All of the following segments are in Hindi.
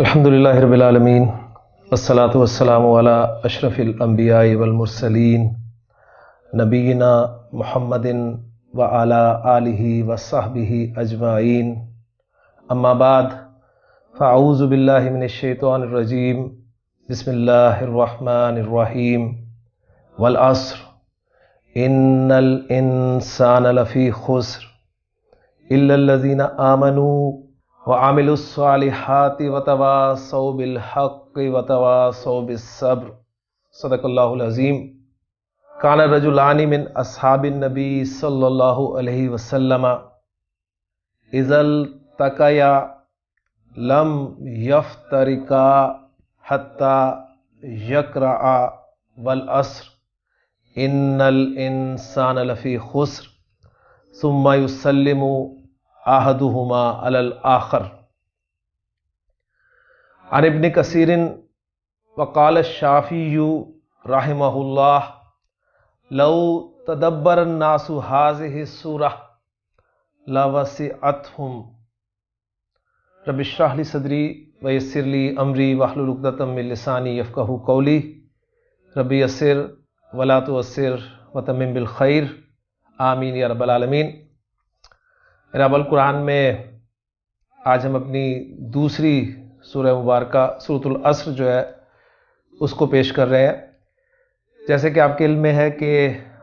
अल्हम्दुलिल्लाहि रब्बिल आलमीन वस्सलातु वस्सलामु अला अशरफिल अंबियाइ वल मुरसलीन नबीना मुहम्मदिन व अला आलिहि व सहबिहि अजमाइन अम्मा बाद फ़अऊज़ु बिल्लाहि मिनश शैतानिर रजीम बिस्मिल्लाहिर रहमानिर रहीम वल अस्र इन्नल इंसाना लफ़ी खुस्र इल्लल्लज़ीना आमनू व आमिलुस्सालिहाति व तवासौ बिल हक़्क़ि व तवासौ बिस्सब्र। सदक़ल्लाहुल अज़ीम। काना रजुलानि मिन अस्हाबिन नबी सल्लल्लाहु अलैहि वसल्लम इज़ल तक़या लम यफ्तरिका हत्ता यक़रअ वल अस्र इन्नल इंसाना लफ़ी खुस्र सुम्मा युसल्लिमु आहदुहुमा अलल आखर। अन इब्न कसीरिन वक़ाल शाफ़िय्यु रहिमहुल्लाह लौ तदब्बर नासु हाज़िहि सूरह लवसिअतहुम रब्बि इश्रह ली सदरी व यस्सिर ली अमरी वहलुल उक़दतम मिन लिसानी यफ़क़हू क़ौली रब्बि यस्सिर वला तुअस्सिर व तम्मिम बिल खैर आमीन या रब्बल आलमीन। रब्बुल कुरान में आज हम अपनी दूसरी सूरह मुबारका सूरतुल अस्र जो है उसको पेश कर रहे हैं। जैसे कि आपके इल्म में है कि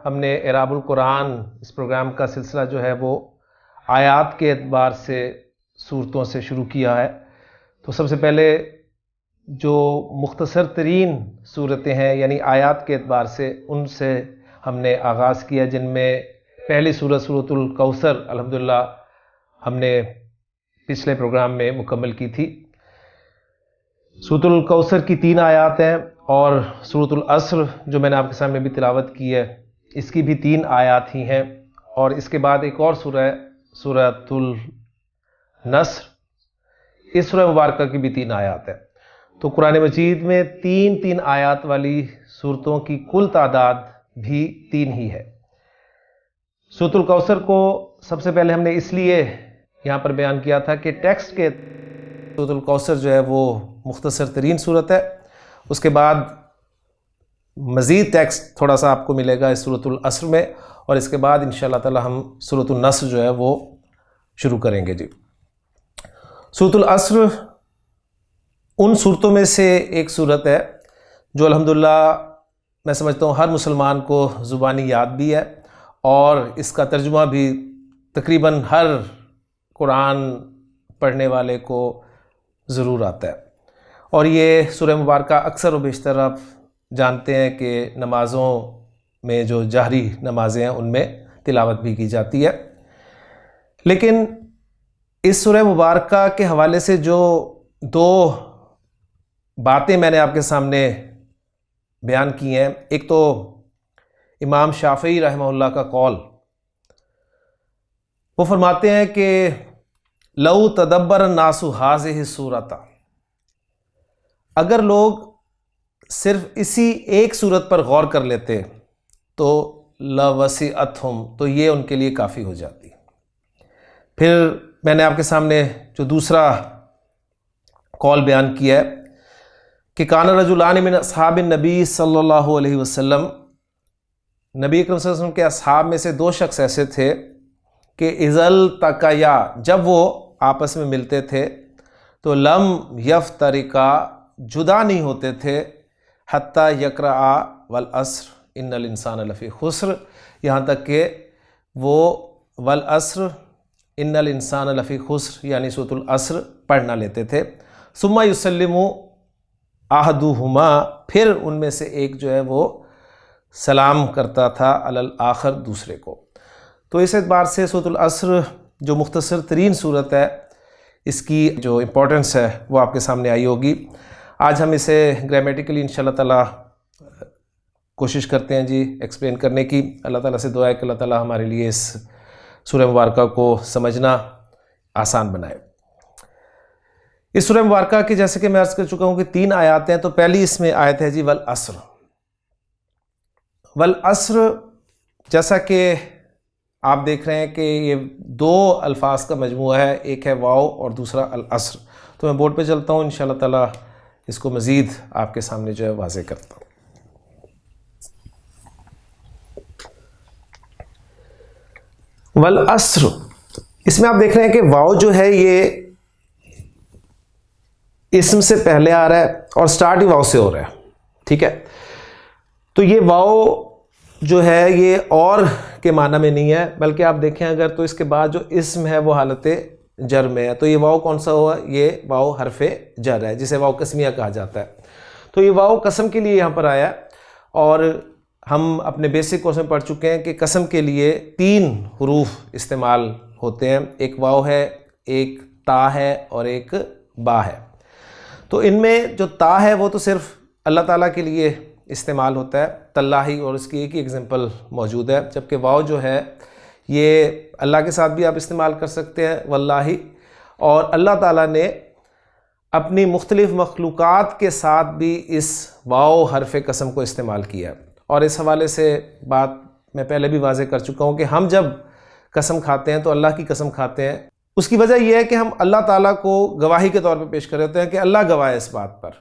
हमने इराबुल कुरान इस प्रोग्राम का सिलसिला जो है वो आयात के एतबार से सूरतों से शुरू किया है। तो सबसे पहले जो मुख्तसर तरीन सूरतें हैं यानी आयात के एतबार से उनसे हमने आगाज़ किया, जिनमें पहली सूरत सूरतुल कौसर अल्हम्दुलिल्लाह हमने पिछले प्रोग्राम में मुकम्मल की थी। सूरतुल कौसर की 3 आयात हैं और सूरतुल अस्र जो मैंने आपके सामने भी तिलावत की है इसकी भी 3 आयात ही हैं। और इसके बाद एक और सूरह है सूरतुल नस्र, इस सूरह मुबारका की भी 3 आयात है। तो कुरान मजीद में 3-3 आयात वाली सूरतों की कुल तादाद भी 3 ही है। सूरतुल कौसर को सबसे पहले हमने इसलिए यहाँ पर बयान किया था कि टेक्स्ट के सूरतुल कौसर जो है वो मुख्तसर तरीन सूरत है। उसके बाद मज़ीद टेक्स्ट थोड़ा सा आपको मिलेगा इस सूरतुल अस्र में और इसके बाद इंशाअल्लाह ताला हम सूरतुल नस्र जो है वो शुरू करेंगे जी। सूरतुल अस्र उन सूरतों में से एक सूरत है जो अल्हम्दुलिल्लाह मैं समझता हूँ हर मुसलमान को ज़ुबानी याद भी है और इसका तर्जुमा भी तकरीबन हर कुरान पढ़ने वाले को ज़रूर आता है। और ये सूरह मुबारका अक्सर व बेशतर आप जानते हैं कि नमाज़ों में जो जहरी नमाज़ें हैं उनमें तिलावत भी की जाती है। लेकिन इस सूरह मुबारका के हवाले से जो 2 बातें मैंने आपके सामने बयान की हैं, एक तो इमाम शाफ़ई रहमहुल्लाह का कौल, वो फरमाते हैं कि लौ तदब्बर नासु हाज़िहि सूरता, अगर लोग सिर्फ इसी एक सूरत पर गौर कर लेते तो लवसिअतहुम, तो ये उनके लिए काफ़ी हो जाती। फिर मैंने आपके सामने जो दूसरा कौल बयान किया है कि काना रजुलानि मिन अस्हाबिन नबी सल्लल्लाहु अलैहि वसल्लम, नबी अकरम सल्लल्लाहु अलैहि वसल्लम के अस्हाब में से 2 शख्स ऐसे थे कि इज़ल तक़या, जब वो आपस में मिलते थे तो लम यफ्तरिका, जुदा नहीं होते थे, हत्ता यक़रअ वल अस्र इन्नल इंसाना लफ़ी खुस्र, यहाँ तक कि वो वल अस्र इन्नल इंसाना लफ़ी खुस्र यानी सूरतुल अस्र पढ़ ना लेते थे। सुम्मा युसल्लिमु आहदुहुमा, फिर उनमें से एक जो है वो सलाम करता था अलल आखर, दूसरे को। तो इस एतबार से सूरतुल अस्र जो मुख्तसर तरीन सूरत है इसकी जो इम्पोर्टेंस है वो आपके सामने आई होगी। आज हम इसे ग्रामेटिकली इंशाअल्लाह ताला कोशिश करते हैं जी एक्सप्लेन करने की। अल्लाह ताला से दुआ है कि अल्लाह ताला हमारे लिए इस सूरह मुबारका को समझना आसान बनाए। इस सूरह मुबारका की जैसे कि मैं अर्ज़ कर चुका हूँ कि 3 आयत हैं। तो पहली इसमें आयत है जी वल अस्र। वल अस्र जैसा कि आप देख रहे हैं कि ये दो अल्फाज का मजमूआ है, एक है वाव और दूसरा अल अस्र। तो मैं बोर्ड पे चलता हूँ, इंशाअल्लाह ताला इसको मज़ीद आपके सामने जो है वाज़ेह करता हूँ। वल अस्र, इसमें आप देख रहे हैं कि वाव जो है ये इस्म से पहले आ रहा है और स्टार्ट ही वाव से हो रहा है, ठीक है। तो ये वाव जो है ये और के माना में नहीं है, बल्कि आप देखें अगर तो इसके बाद जो इस्म है वो हालत जर में है। तो ये वाव कौन सा हुआ, ये वाव हरफे जर है, जिसे वाव कसमिया कहा जाता है। तो ये वाव कसम के लिए यहाँ पर आया है। और हम अपने बेसिक कोर्स में पढ़ चुके हैं कि कसम के लिए 3 हुरूफ इस्तेमाल होते हैं, एक वाव है, एक ता है और एक बा है। तो इनमें जो ता है वो तो सिर्फ अल्लाह ताला के लिए इस्तेमाल होता है, तल्लाही, और उसकी एक ही एग्जांपल मौजूद है। जबकि वाव जो है ये अल्लाह के साथ भी आप इस्तेमाल कर सकते हैं, वल्लाही, और अल्लाह ताला ने अपनी मुख्तलिफ़ मखलूक़ात के साथ भी इस वाव हरफ कसम को इस्तेमाल किया है। और इस हवाले से बात मैं पहले भी वाज़ेह कर चुका हूँ कि हम जब कसम खाते हैं तो अल्लाह की कसम खाते हैं। उसकी वजह यह है कि हम अल्लाह ताला को गवाही के तौर पर पेश कर देते हैं कि अल्लाह गवाह है इस बात पर,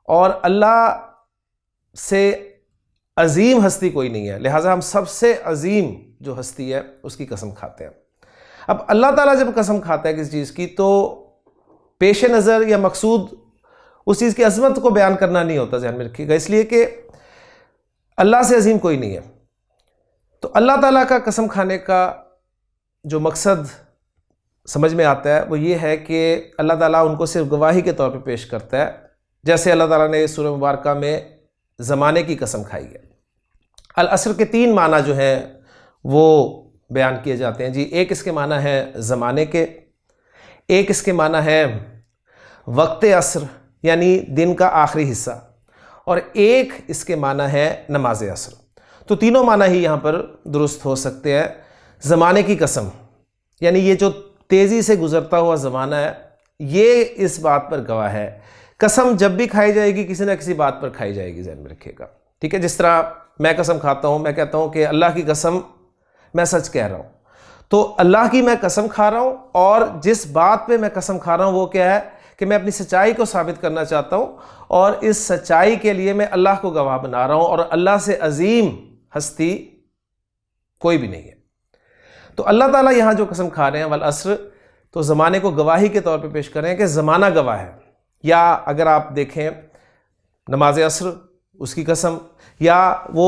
और अल्लाह से अजीम हस्ती कोई नहीं है, लिहाजा हम सबसे अजीम जो हस्ती है उसकी कसम खाते हैं। अब अल्लाह ताला जब कसम खाता है किसी चीज़ की तो पेश नज़र या मकसूद उस चीज़ की अजमत को बयान करना नहीं होता, ध्यान में रखिएगा, इसलिए कि अल्लाह से अजीम कोई नहीं है। तो अल्लाह ताला का कसम खाने का जो मकसद समझ में आता है वो ये है कि अल्लाह ताला उनको सिर्फ गवाही के तौर पे पेश करता है। जैसे अल्लाह ताला ने सूरह मुबारका में ज़माने की कसम खाई है। अल अस्र के 3 माना जो हैं वो बयान किए जाते हैं जी। एक इसके माना है ज़माने के, एक इसके माना है वक्त अस्र यानी दिन का आखिरी हिस्सा, और एक इसके माना है नमाज अस्र। तो तीनों माना ही यहाँ पर दुरुस्त हो सकते हैं। ज़माने की कसम यानी ये जो तेज़ी से गुज़रता हुआ ज़माना है ये इस बात पर गवाह है। कसम जब भी खाई जाएगी किसी ना किसी बात पर खाई जाएगी, ध्यान में रखिएगा, ठीक है। जिस तरह मैं कसम खाता हूँ, मैं कहता हूँ कि अल्लाह की कसम मैं सच कह रहा हूँ, तो अल्लाह की मैं कसम खा रहा हूँ, और जिस बात पे मैं कसम खा रहा हूँ वो क्या है कि मैं अपनी सच्चाई को साबित करना चाहता हूँ, और इस सच्चाई के लिए मैं अल्लाह को गवाह बना रहा हूँ, और अल्लाह से अजीम हस्ती कोई भी नहीं है। तो अल्लाह ताला यहाँ जो कसम खा रहे हैं वल अस्र, तो ज़माने को गवाही के तौर पे पेश करें कि ज़माना गवाह है। या अगर आप देखें नमाज अस्र उसकी कसम, या वो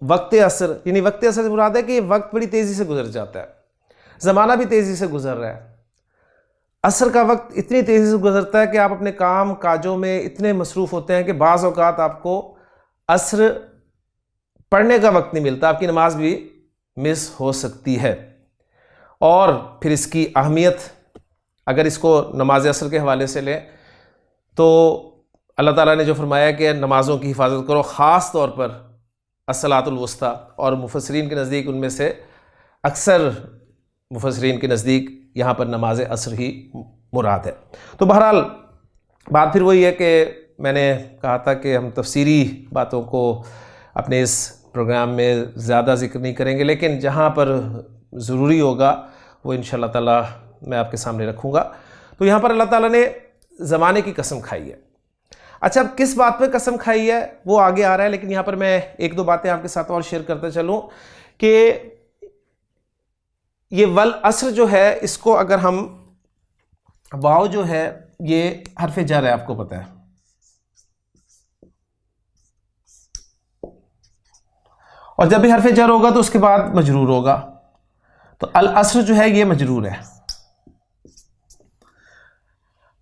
वक्त अस्र, यानी वक्त अस्र से मुराद है कि वक्त बड़ी तेज़ी से गुजर जाता है, ज़माना भी तेज़ी से गुजर रहा है। असर का वक्त इतनी तेज़ी से गुजरता है कि आप अपने काम काजों में इतने मसरूफ़ होते हैं कि बाज़ औक़ात आपको अस्र पढ़ने का वक्त नहीं मिलता, आपकी नमाज भी मिस हो सकती है। और फिर इसकी अहमियत अगर इसको नमाज असर के हवाले से लें तो अल्लाह ताला ने जो फरमाया कि नमाज़ों की हिफाजत करो, ख़ास तौर पर अस्सलातुल वुस्ता, और मुफस्सिरीन के नज़दीक उनमें से अक्सर मुफस्सिरीन के नज़दीक यहाँ पर नमाज असर ही मुराद है। तो बहरहाल बात फिर वही है कि मैंने कहा था कि हम तफसीरी बातों को अपने इस प्रोग्राम में ज़्यादा ज़िक्र नहीं करेंगे, लेकिन जहाँ पर ज़रूरी होगा वो इंशाअल्लाह ताला मैं आपके सामने रखूँगा। तो यहाँ पर अल्लाह ताला ने ज़माने की कसम खाई है। अच्छा, अब किस बात पे कसम खाई है वो आगे आ रहा है, लेकिन यहाँ पर मैं एक दो बातें आपके साथ और शेयर करते चलूँ कि ये वल अस्र जो है इसको अगर हम, वाव जो है ये हरफ जर है, आपको पता है, और जब भी हरफ जर होगा तो उसके बाद मजरूर होगा। तो अल अस्र जो है ये मजरूर है।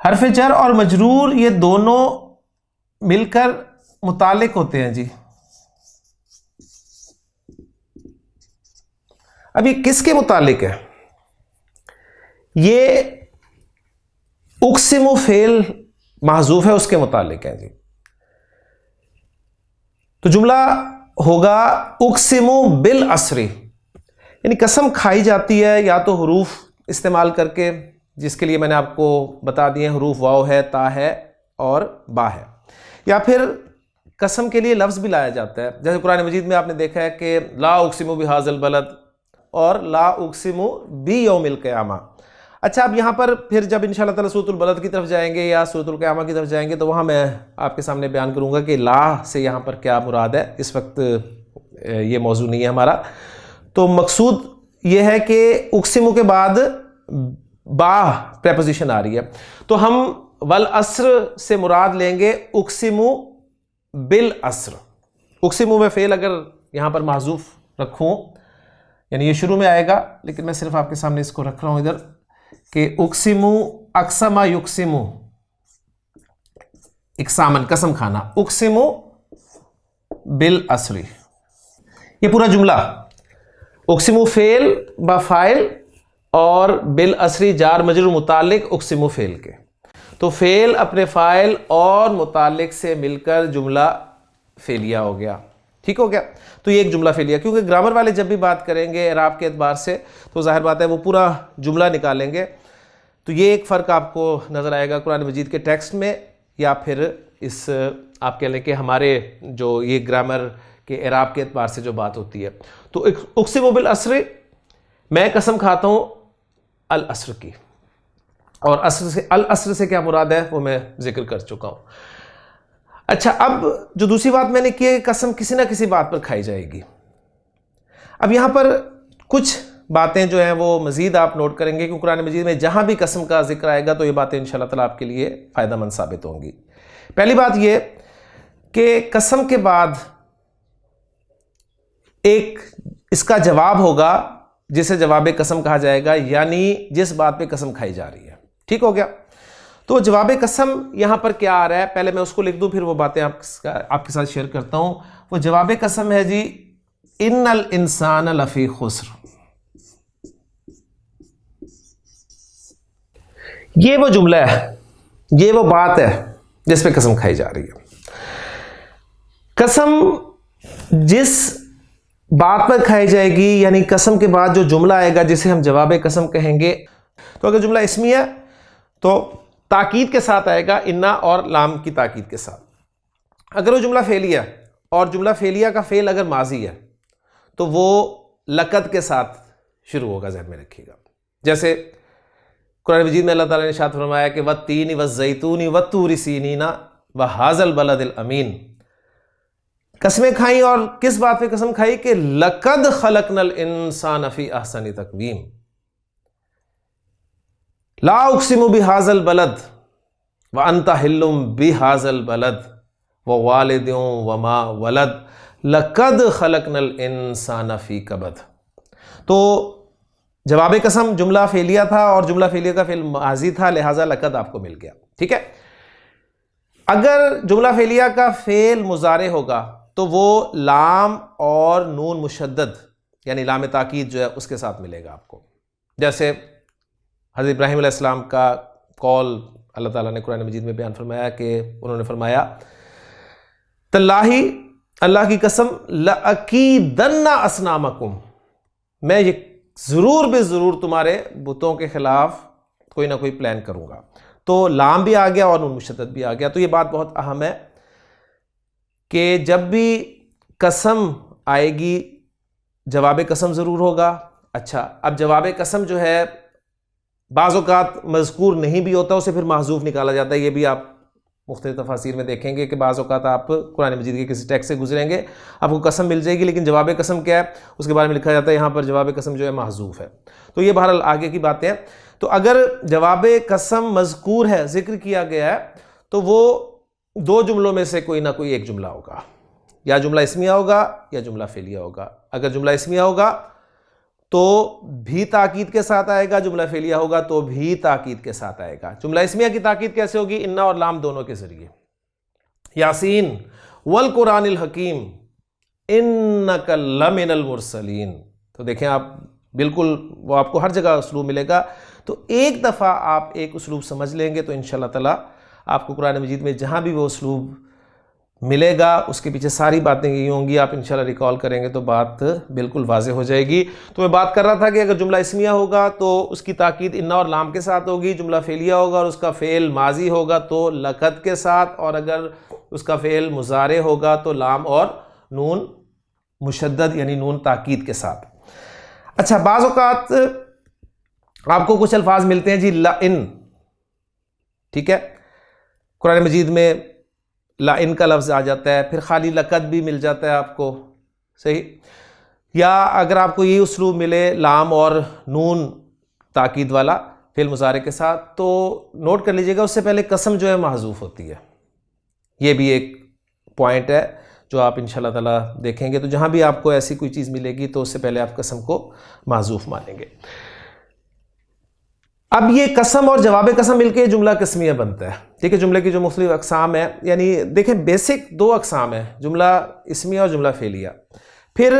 हरफ जर और मजरूर ये दोनों मिलकर मुतालिक होते हैं जी। अब ये किसके मुतालिक है? ये उक्सिमु फेल महजूफ है उसके मुतालिक है जी। तो जुमला होगा उक्सिमु बिल अस्री, यानी कसम खाई जाती है या तो हुरूफ इस्तेमाल करके, जिसके लिए मैंने आपको बता दिए हुरूफ वाव है, ता है और बा है, या फिर कसम के लिए लफ्ज़ भी लाया जाता है। जैसे कुरान मजीद में आपने देखा है कि ला उक्सिमु बिहाज़ल बलद, और ला उक़सिमु बि यौमिल क़ियामा। अच्छा, अब यहाँ पर फिर जब इंशाअल्लाह ताला सूरतुल बलद की तरफ जाएंगे या सूरतुल क़ियामा की तरफ जाएंगे तो वहाँ मैं आपके सामने बयान करूँगा कि ला से यहाँ पर क्या मुराद है। इस वक्त ये मौजू नहीं है हमारा। तो मकसूद ये है कि उक़सिमु के बाद बा प्रेपोजिशन आ रही है, तो हम वल अस्र से मुराद लेंगे उक़सिमु बिल अस्र। उक़सिमु में फ़ेल अगर यहाँ पर महज़ूफ़ रखूँ, यानी ये शुरू में आएगा, लेकिन मैं सिर्फ आपके सामने इसको रख रहा हूँ इधर कि उक़सिमु अक़समा युक़सिमु, इक़सामन कसम खाना, उक़सिमु बिल अस्री। ये पूरा जुमला उक़सिमु फ़ेल ब फ़ाइल और बिल असरी जार मजरूर मुतालिक उक़सिमु फ़ेल के। तो फ़ेल अपने फ़ाइल और मुतालिक से मिलकर जुमला फ़ेलिया हो गया। ठीक हो गया। तो ये एक जुमला फ़ेलिया, क्योंकि ग्रामर वाले जब भी बात करेंगे इराब के एतबार से तो जाहिर बात है वो पूरा जुमला निकालेंगे। तो ये एक फ़र्क आपको नज़र आएगा कुरान मजीद के टेक्स्ट में, या फिर इस आप कह लें कि हमारे जो ये ग्रामर के इराब के एतबार से जो बात होती है। तो उक़सिमु बिल अस्र, मैं कसम खाता हूँ अल अस्र की, और अस्र से अल अस्र से क्या मुराद है वो मैं जिक्र कर चुका हूँ। अच्छा, अब जो दूसरी बात मैंने की है, कसम किसी ना किसी बात पर खाई जाएगी। अब यहाँ पर कुछ बातें जो हैं वो मज़ीद आप नोट करेंगे कि कुरान मजीद में जहाँ भी कसम का जिक्र आएगा तो ये बातें इंशाअल्लाह ताला आपके लिए फ़ायदेमंद साबित होंगी। पहली बात ये कि कसम के बाद एक इसका जवाब होगा जिसे जवाब कसम कहा जाएगा, यानी जिस बात पे कसम खाई जा रही है। ठीक हो गया। तो जवाब कसम यहां पर क्या आ रहा है, पहले मैं उसको लिख दूं, फिर वो बातें आपके साथ शेयर करता हूं। वो जवाब कसम है जी, इन्नल इंसान लफी खुस्र। ये वो जुमला है, ये वो बात है जिस पे कसम खाई जा रही है। कसम जिस बात पर खाई जाएगी, यानी कसम के बाद जो जुमला आएगा जिसे हम जवाब कसम कहेंगे, तो अगर जुमला इसमी है तो ताकीद के साथ आएगा, इन्ना और लाम की ताकीद के साथ। अगर वो जुमला फेलिया, और जुमला फेलिया का फेल अगर माजी है तो वो लकद के साथ शुरू होगा, ज़हन में रखिएगा। जैसे कुरान मजीद में अल्लाह ताला ने इरशाद फरमाया कि वत्तीनी वज़्ज़ैतूनी वत्तूरि सीनीना व हाज़ल बलदिल अमीन। कसमें खाई, और किस बात पे कसम खाई कि लकद खलकनल इंसान फी अहसनी तक़वीम। ला उक़सिमु बिहाज़ल बलद व अंता हिल्लुम बिहाज़ल बलद व वालिदिन व मा वलद लकद खलकनल इंसान फी कबद। तो जवाब कसम जुमला फेलिया था और जुमला फेलिया का फेल माजी था, लिहाजा लकद आपको मिल गया। ठीक है। अगर जुमला फेलिया का फेल मुजारे होगा तो वो लाम और नून मुशद्दद यानी लाम ताकीद जो है उसके साथ मिलेगा आपको। जैसे हज़रत इब्राहीम अलैहिस्सलाम का कौल अल्लाह ताला ने कुरान मजीद में बयान फरमाया कि उन्होंने फरमाया, तल्लाही अल्लाह की कसम, लअकीदन्ना असनामकुम, मैं ये ज़रूर ज़रूर तुम्हारे बुतों के ख़िलाफ़ कोई ना कोई प्लान करूँगा। तो लाम भी आ गया और नून मुशद्दद भी आ गया। तो ये बात बहुत अहम है कि जब भी कसम आएगी जवाब कसम ज़रूर होगा। अच्छा, अब जवाब कसम जो है बाज़ औक़ात मज़कूर नहीं भी होता, उसे फिर महज़ूफ़ निकाला जाता है। ये भी आप मुख्तलिफ़ तफ़ासीर में देखेंगे कि बाज़ औक़ात आप कुरान मजीद के किसी टेक्स्ट से गुजरेंगे, आपको कसम मिल जाएगी, लेकिन जवाब कसम क्या है उसके बारे में लिखा जाता है यहाँ पर जवाब कसम जो है महज़ूफ़ है। तो ये बहरहाल आगे की बातें हैं। तो अगर जवाब कसम मज़कूर है, जिक्र किया गया है, तो वो दो जुमलों में से कोई ना कोई एक जुमला होगा, या जुमला इस्मिया होगा या जुमला फेलिया होगा। अगर जुमला इस्मिया होगा तो भी ताकीद के साथ आएगा, जुमला फेलिया होगा तो भी ताकीद के साथ आएगा। जुमला इस्मिया की ताकीद कैसे होगी? इन्ना और लाम दोनों के जरिए। यासीन वल कुरानिल हकीम इन्नका लमिनल मुरसलीन। तो देखें आप, बिल्कुल वो आपको हर जगह उसलूब मिलेगा। तो एक दफ़ा आप एक उसलूब समझ लेंगे तो इंशाअल्लाह ताला आपको कुरान मजीद में जहाँ भी वो उसलूब मिलेगा उसके पीछे सारी बातें यही होंगी। आप इंशाल्लाह रिकॉल करेंगे तो बात बिल्कुल वाज़े हो जाएगी। तो मैं बात कर रहा था कि अगर जुमला इस्मिया होगा तो उसकी ताकीद इन्ना और लाम के साथ होगी, जुमला फेलिया होगा और उसका फ़ेल माजी होगा तो लकद के साथ, और अगर उसका फ़ेल मुजारे होगा तो लाम और नून मुशद्दद यानी नून ताकीद के साथ। अच्छा, बाज़ औक़ात आपको कुछ अल्फाज मिलते हैं जी लाइन, ठीक है, कुरान मजीद में लाइन का लफ्ज़ आ जाता है, फिर खाली लक़द भी मिल जाता है आपको, सही। या अगर आपको ये उसलूब मिले लाम और नून ताकीद वाला फिल मुज़ारे के साथ, तो नोट कर लीजिएगा उससे पहले कसम जो है महज़ूफ़ होती है। ये भी एक पॉइंट है जो आप इंशाअल्लाह ताला देखेंगे, तो जहाँ भी आपको ऐसी कोई चीज़ मिलेगी तो उससे पहले आप कसम को महज़ूफ़ मानेंगे। अब ये कसम और जवाब कसम मिलके जुमला कस्मिया बनता है, ठीक है। जुमले की जो मुख्तलिफ अक़साम है, यानी देखें बेसिक दो अक़साम है, जुमला इस्मिया और जुमला फ़ेलिया। फिर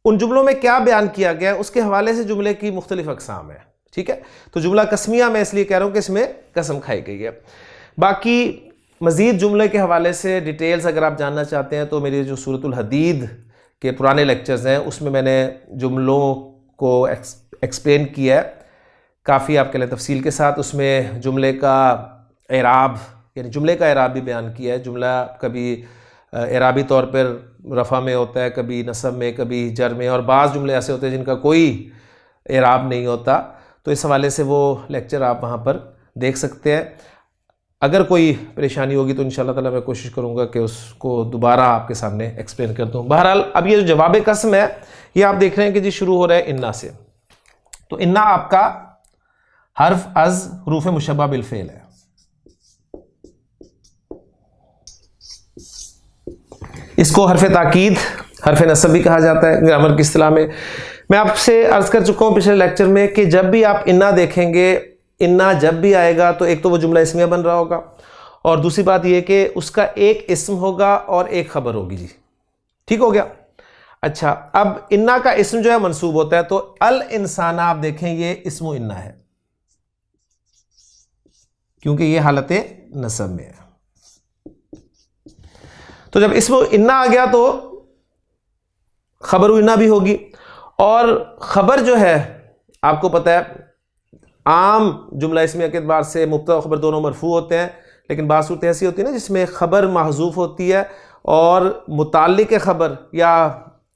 उन जुमलों में क्या बयान किया गया है उसके हवाले से जुमले की मुख्तलिफ अक़साम है, ठीक है। तो जुमला कस्मिया मैं इसलिए कह रहा हूँ कि इसमें कसम खाई गई है। बाकी मज़ीद जुमले के हवाले से डिटेल्स अगर आप जानना चाहते हैं तो मेरी जो सूरतुल हदीद के पुराने लेक्चर्स हैं उसमें मैंने जुमलों को एक्सप्लेन किया है काफ़ी आपके लिए तफसील के साथ। उसमें जुमले का एराब, यानी जुमले का एराब भी बयान किया है। जुमला कभी एराबी तौर पर रफ़ा में होता है, कभी नसब में, कभी जर में, और बाज़ जुमले ऐसे होते हैं जिनका कोई एराब नहीं होता। तो इस हवाले से वो लेक्चर आप वहाँ पर देख सकते हैं। अगर कोई परेशानी होगी तो इंशाअल्लाह ताला मैं कोशिश करूँगा कि उसको दोबारा आपके सामने एक्सप्लेन कर दूँ। बहरहाल अब ये जो जवाब कसम है ये आप देख रहे हैं कि जी शुरू हो रहा है इन्ना से। तो इन्ना आपका हर्फ अज़ हुरूफ़ मुशब्बा बिल फ़ेल है। इसको हर्फ ताकीद, हर्फ नसब भी कहा जाता है ग्रामर की इस्तिलाह में। मैं आपसे अर्ज़ कर चुका हूँ पिछले लेक्चर में कि जब भी आप इन्ना देखेंगे, इन्ना जब भी आएगा तो एक तो वो जुमला इस्मिया बन रहा होगा, और दूसरी बात ये कि उसका एक इस्म होगा और एक खबर होगी जी, ठीक हो गया। अच्छा, अब इन्ना का इस्म जो है मंसूब होता है, तो अल इंसाना आप देखें ये इस्मु इन्ना है क्योंकि ये हालत नसब में है। तो जब इस्मु इन्ना आ गया तो खबर इन्ना भी होगी, और खबर जो है आपको पता है आम जुमला इस्मिया के एतबार से मुब्तदा खबर दोनों मरफू होते हैं, लेकिन बात सूरत ऐसी होती है ना जिसमें खबर महजूफ होती है और मुताल्लिक खबर या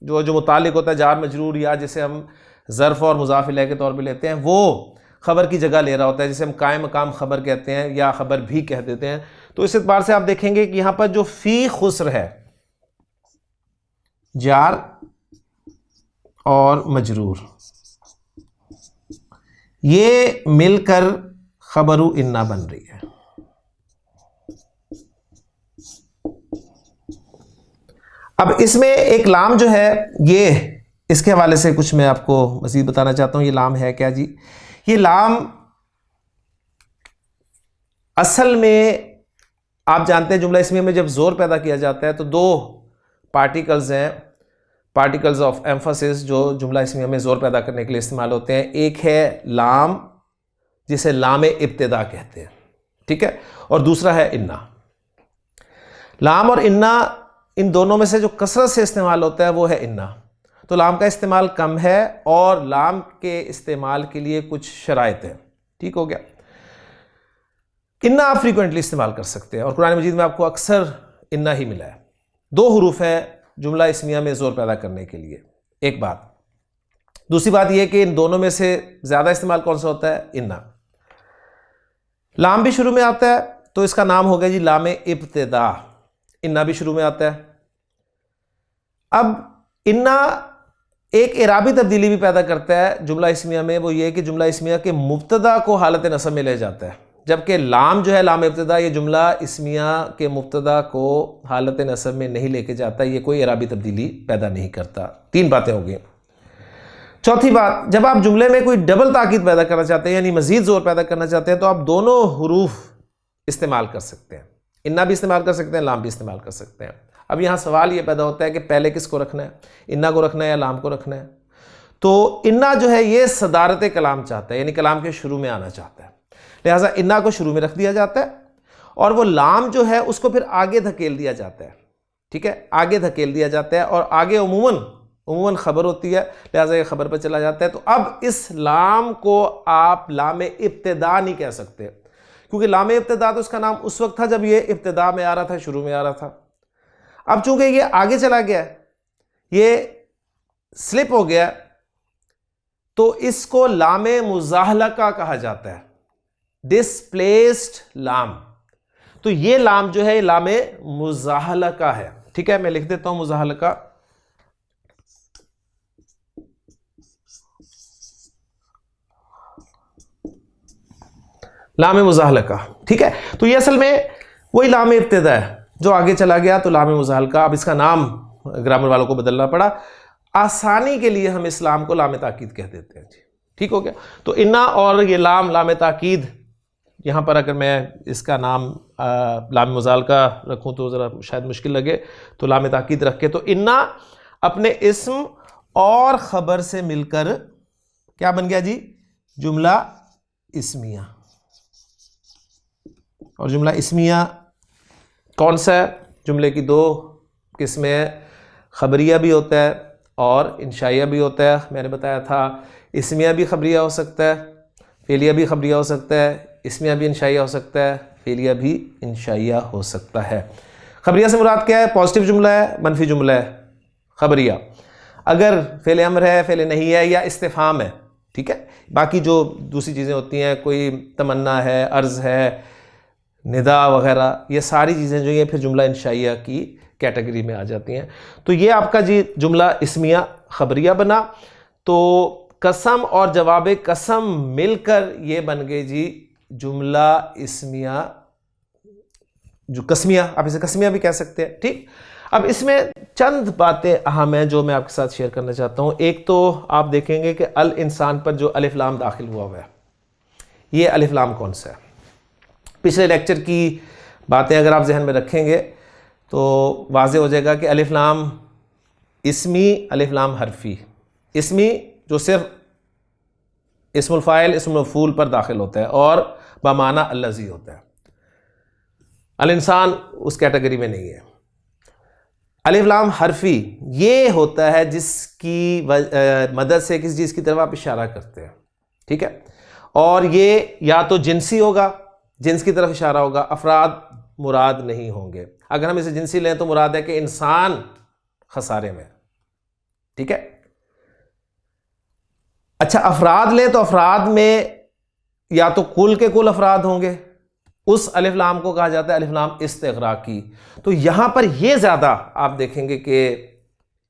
जो मुताल्लिक होता है जार मजरूर, या जिसे हम ज़र्फ़ और मुज़ाफ़ इलैह के तौर पे लेते हैं, वो खबर की जगह ले रहा होता है, जिसे हम कायम मकाम खबर कहते हैं या खबर भी कह देते हैं। तो इस एतबार से आप देखेंगे कि यहाँ पर जो फ़ी खुस्र है, जार और मजरूर, ये मिलकर खबरु इन्ना बन रही है। अब इसमें एक लाम जो है, ये इसके हवाले से कुछ मैं आपको मज़ीद बताना चाहता हूँ। ये लाम है क्या जी? ये लाम असल में आप जानते हैं जुमला इस्मिया में जब ज़ोर पैदा किया जाता है तो दो पार्टिकल्स हैं, पार्टिकल्स ऑफ एम्फसिस, जो जुमला इस्मिया में ज़ोर पैदा करने के लिए इस्तेमाल होते हैं। एक है लाम जिसे लाम इब्तिदा कहते हैं, ठीक है, और दूसरा है इन्ना। लाम और इन्ना, इन दोनों में से जो कसरत से इस्तेमाल होता है वो है इन्ना। तो लाम का इस्तेमाल कम है और लाम के इस्तेमाल के लिए कुछ शराइत है, ठीक हो गया। इन्ना आप फ्रीक्वेंटली इस्तेमाल कर सकते हैं और कुरान मजीद में आपको अक्सर इन्ना ही मिला है। दो हुरूफ है जुमला इस्मिया में ज़ोर पैदा करने के लिए, एक बात। दूसरी बात यह कि इन दोनों में से ज़्यादा इस्तेमाल कौन सा होता है? इन्ना। लाम भी शुरू में आता है तो इसका नाम हो गया जी लाम इब्तिदा। इन्ना भी शुरू में आता है। अब इन्ना एक इराबी तब्दीली भी पैदा करता है जुमला इस्मिया में, वो ये कि जुमला इस्मिया के मुब्तदा को हालत नसब में ले जाता है, जबकि लाम जो है लाम इब्तिदा, ये जुमला इस्मिया के मुब्तदा को हालत नसब में नहीं लेके जाता, ये कोई इराबी तब्दीली पैदा नहीं करता। तीन बातें हो गई। चौथी बात, जब आप जुमले में कोई डबल ताकीद पैदा करना चाहते हैं यानी मजीद जोर पैदा करना चाहते हैं तो आप दोनों हुरूफ इस्तेमाल कर सकते हैं, इन्ना भी इस्तेमाल कर सकते हैं, लाम भी इस्तेमाल कर सकते हैं। अब यहाँ सवाल ये पैदा होता है कि पहले किसको रखना है, इन्ना को रखना है या लाम को रखना है? तो इन्ना जो है ये सदारत कलाम चाहता है, यानी कलाम के शुरू में आना चाहता है, लिहाजा इन्ना को शुरू में रख दिया जाता है और वो लाम जो है उसको फिर आगे धकेल दिया जाता है, ठीक है, आगे धकेल दिया जाता है और आगे उमूमन खबर होती है, लिहाजा ये खबर पर चला जाता है। तो अब इस लाम को आप लाम इब्तिदा नहीं कह सकते, क्योंकि लाम इब्तिदा तो उसका नाम उस वक्त था जब ये इब्तिदा में आ रहा था, शुरू में आ रहा था। अब चूंकि ये आगे चला गया, ये स्लिप हो गया, तो इसको लामे मुजाहलका कहा जाता है, डिस्प्लेस्ड लाम। तो ये लाम जो है लामे मुजाहलका है। ठीक है, मैं लिख देता हूं मुजाहलका। लामे मुजाहलका, ठीक है। तो ये असल में वही लामे इब्तिदा है जो आगे चला गया तो लामे मुजाहलका। अब इसका नाम ग्रामर वालों को बदलना पड़ा, आसानी के लिए हम इस लाम को लामे ताकीद कह देते हैं जी। ठीक हो गया। तो इन्ना और ये लाम लामे ताकीद, यहाँ पर अगर मैं इसका नाम लामे मुजाहलका रखूँ तो ज़रा शायद मुश्किल लगे, तो लामे ताकीद रख के, तो इन्ना अपने इस्म और ख़बर से मिलकर क्या बन गया जी, जुमला इस्मिया। और जुमला इस्मिया कौन सा है? जुमले की दो किस्में हैं, खबरिया भी होता है और इंशाइया भी होता है। मैंने बताया था इस्मिया भी खबरिया हो सकता है, फेलिया भी खबरिया हो सकता है, इस्मिया भी इंशाइया हो सकता है, फेलिया भी इंशाइया हो सकता है। खबरिया से मुराद क्या है? पॉजिटिव जुमला है, मनफी जुमला है, खबरिया। अगर फेल अमर है, फेल नहीं है या इस्तिफाम है, ठीक है। बाकी जो दूसरी चीज़ें होती हैं, कोई तमन्ना है, अर्ज़ है, निदा वगैरह, ये सारी चीज़ें जो ये फिर जुमला इंशाइया की कैटेगरी में आ जाती हैं। तो ये आपका जी जुमला इस्मिया खबरिया बना। तो कसम और जवाब कसम मिलकर ये बन गए जी जुमला इस्मिया, जो कस्मिया, आप इसे कस्मिया भी कह सकते हैं। ठीक, अब इसमें चंद बातें अहम हैं जो मैं आपके साथ शेयर करना चाहता हूँ। एक तो आप देखेंगे कि अल इंसान पर जो अलिफ लाम दाखिल हुआ है, ये अलिफ लाम कौन सा है? पिछले लेक्चर की बातें अगर आप जहन में रखेंगे तो वाज़े हो जाएगा कि अलिफ लाम इस्मी, अलिफ लाम हरफी। इस्मी जो सिर्फ इस्मुल फ़ाइल इस्मुल मफ़ूल पर दाखिल होता है और बमाना अल्लज़ी होता है। अल इंसान उस कैटेगरी में नहीं है। अलिफ लाम हरफी ये होता है जिसकी मदद से किसी चीज़ की तरफ आप इशारा करते हैं, ठीक है। और ये या तो जिनसी होगा, जिन्स की तरफ इशारा होगा, अफराद मुराद नहीं होंगे। अगर हम इसे जिनसी लें तो मुराद है कि इंसान खसारे में, ठीक है। अच्छा, अफराद लें तो अफराद में या तो कुल के कुल अफराद होंगे, उस अलिफ लाम को कहा जाता है अलिफ लाम इस्तिग़राक़ी। तो यहां पर यह ज्यादा आप देखेंगे कि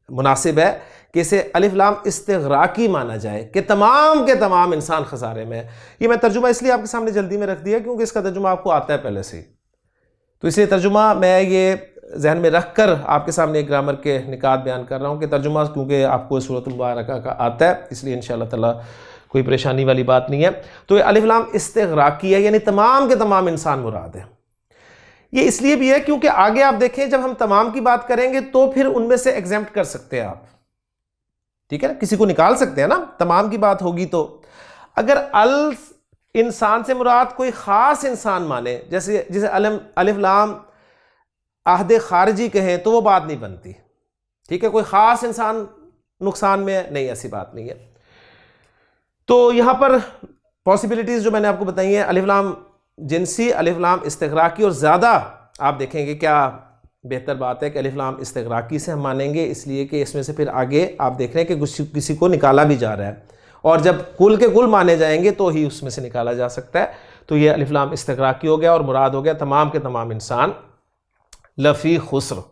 मुनासिब है कि इसे अलिफ लाम इस्तिग़राक़ी माना जाए कि तमाम के तमाम इंसान खसारे में। ये मैं तर्जुमा इसलिए आपके सामने जल्दी में रख दिया क्योंकि इसका तर्जुमा आपको आता है पहले से ही, तो इसलिए तर्जुमा मैं ये जहन में रख कर आपके सामने एक ग्रामर के निकात बयान कर रहा हूँ कि तर्जुमा क्योंकि आपको सूरतुल मुबारका का आता है, इसलिए इंशाअल्लाह ताला कोई परेशानी वाली बात नहीं है। तो ये अलिफ लाम इस्तिग़राक़ी है, यानी तमाम के तमाम इंसान मुराद है। ये इसलिए भी है क्योंकि आगे आप देखें जब हम तमाम की बात करेंगे तो फिर उनमें से एग्जेम्प्ट कर सकते हैं आप, ठीक है ना, किसी को निकाल सकते हैं ना, तमाम की बात होगी तो। अगर अल इंसान से मुराद कोई खास इंसान माने, जैसे जिसे अलिफ लाम आहद खारजी कहें, तो वो बात नहीं बनती, ठीक है। कोई खास इंसान नुकसान में नहीं, ऐसी बात नहीं है। तो यहां पर पॉसिबिलिटीज जो मैंने आपको बताई हैं, अलिफ लाम जिनसी, अलिफ लाम इस्तिग़राक़ी, और ज़्यादा आप देखेंगे क्या बेहतर बात है कि अलिफ लाम इस्तिग़राक़ी से हम मानेंगे, इसलिए कि इसमें से फिर आगे आप देख रहे हैं कि किसी को निकाला भी जा रहा है, और जब कुल के कुल माने जाएंगे तो ही उसमें से निकाला जा सकता है। तो ये अलिफ लाम इस्तिग़राक़ी हो गया और मुराद हो गया तमाम के तमाम इंसान लफ़ी खुस्र,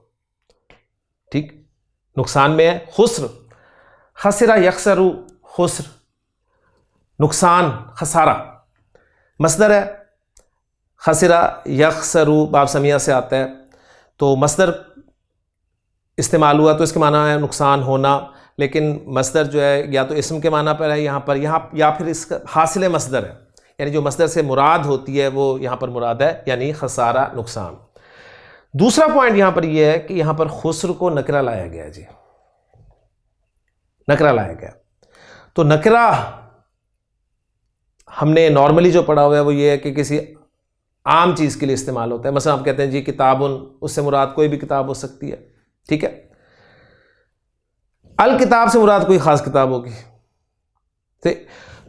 ठीक, नुकसान में है। खुस्र, खसरा यखसरु खुस्र, नुकसान खसारा, मसदर है। खसरा यखसरु बाब समिया से आता है, तो मसदर इस्तेमाल हुआ तो इसके माना है नुकसान होना, लेकिन मसदर जो है या तो इस्म के माना पर है यहाँ पर, या फिर इसका हासिल मसदर है, यानी जो मसदर से मुराद होती है वो यहाँ पर मुराद है, यानी खसारा, नुकसान। दूसरा पॉइंट यहाँ पर यह है कि यहाँ पर खुस्र को नकरा लाया गया जी, नकरा लाया गया। तो नकरा हमने नॉर्मली जो पढ़ा हुआ है वो ये है कि किसी आम चीज़ के लिए इस्तेमाल होता है। मसलन आप कहते हैं जी किताबुन, उससे मुराद कोई भी किताब हो सकती है, ठीक है। अल किताब से मुराद कोई ख़ास किताब होगी,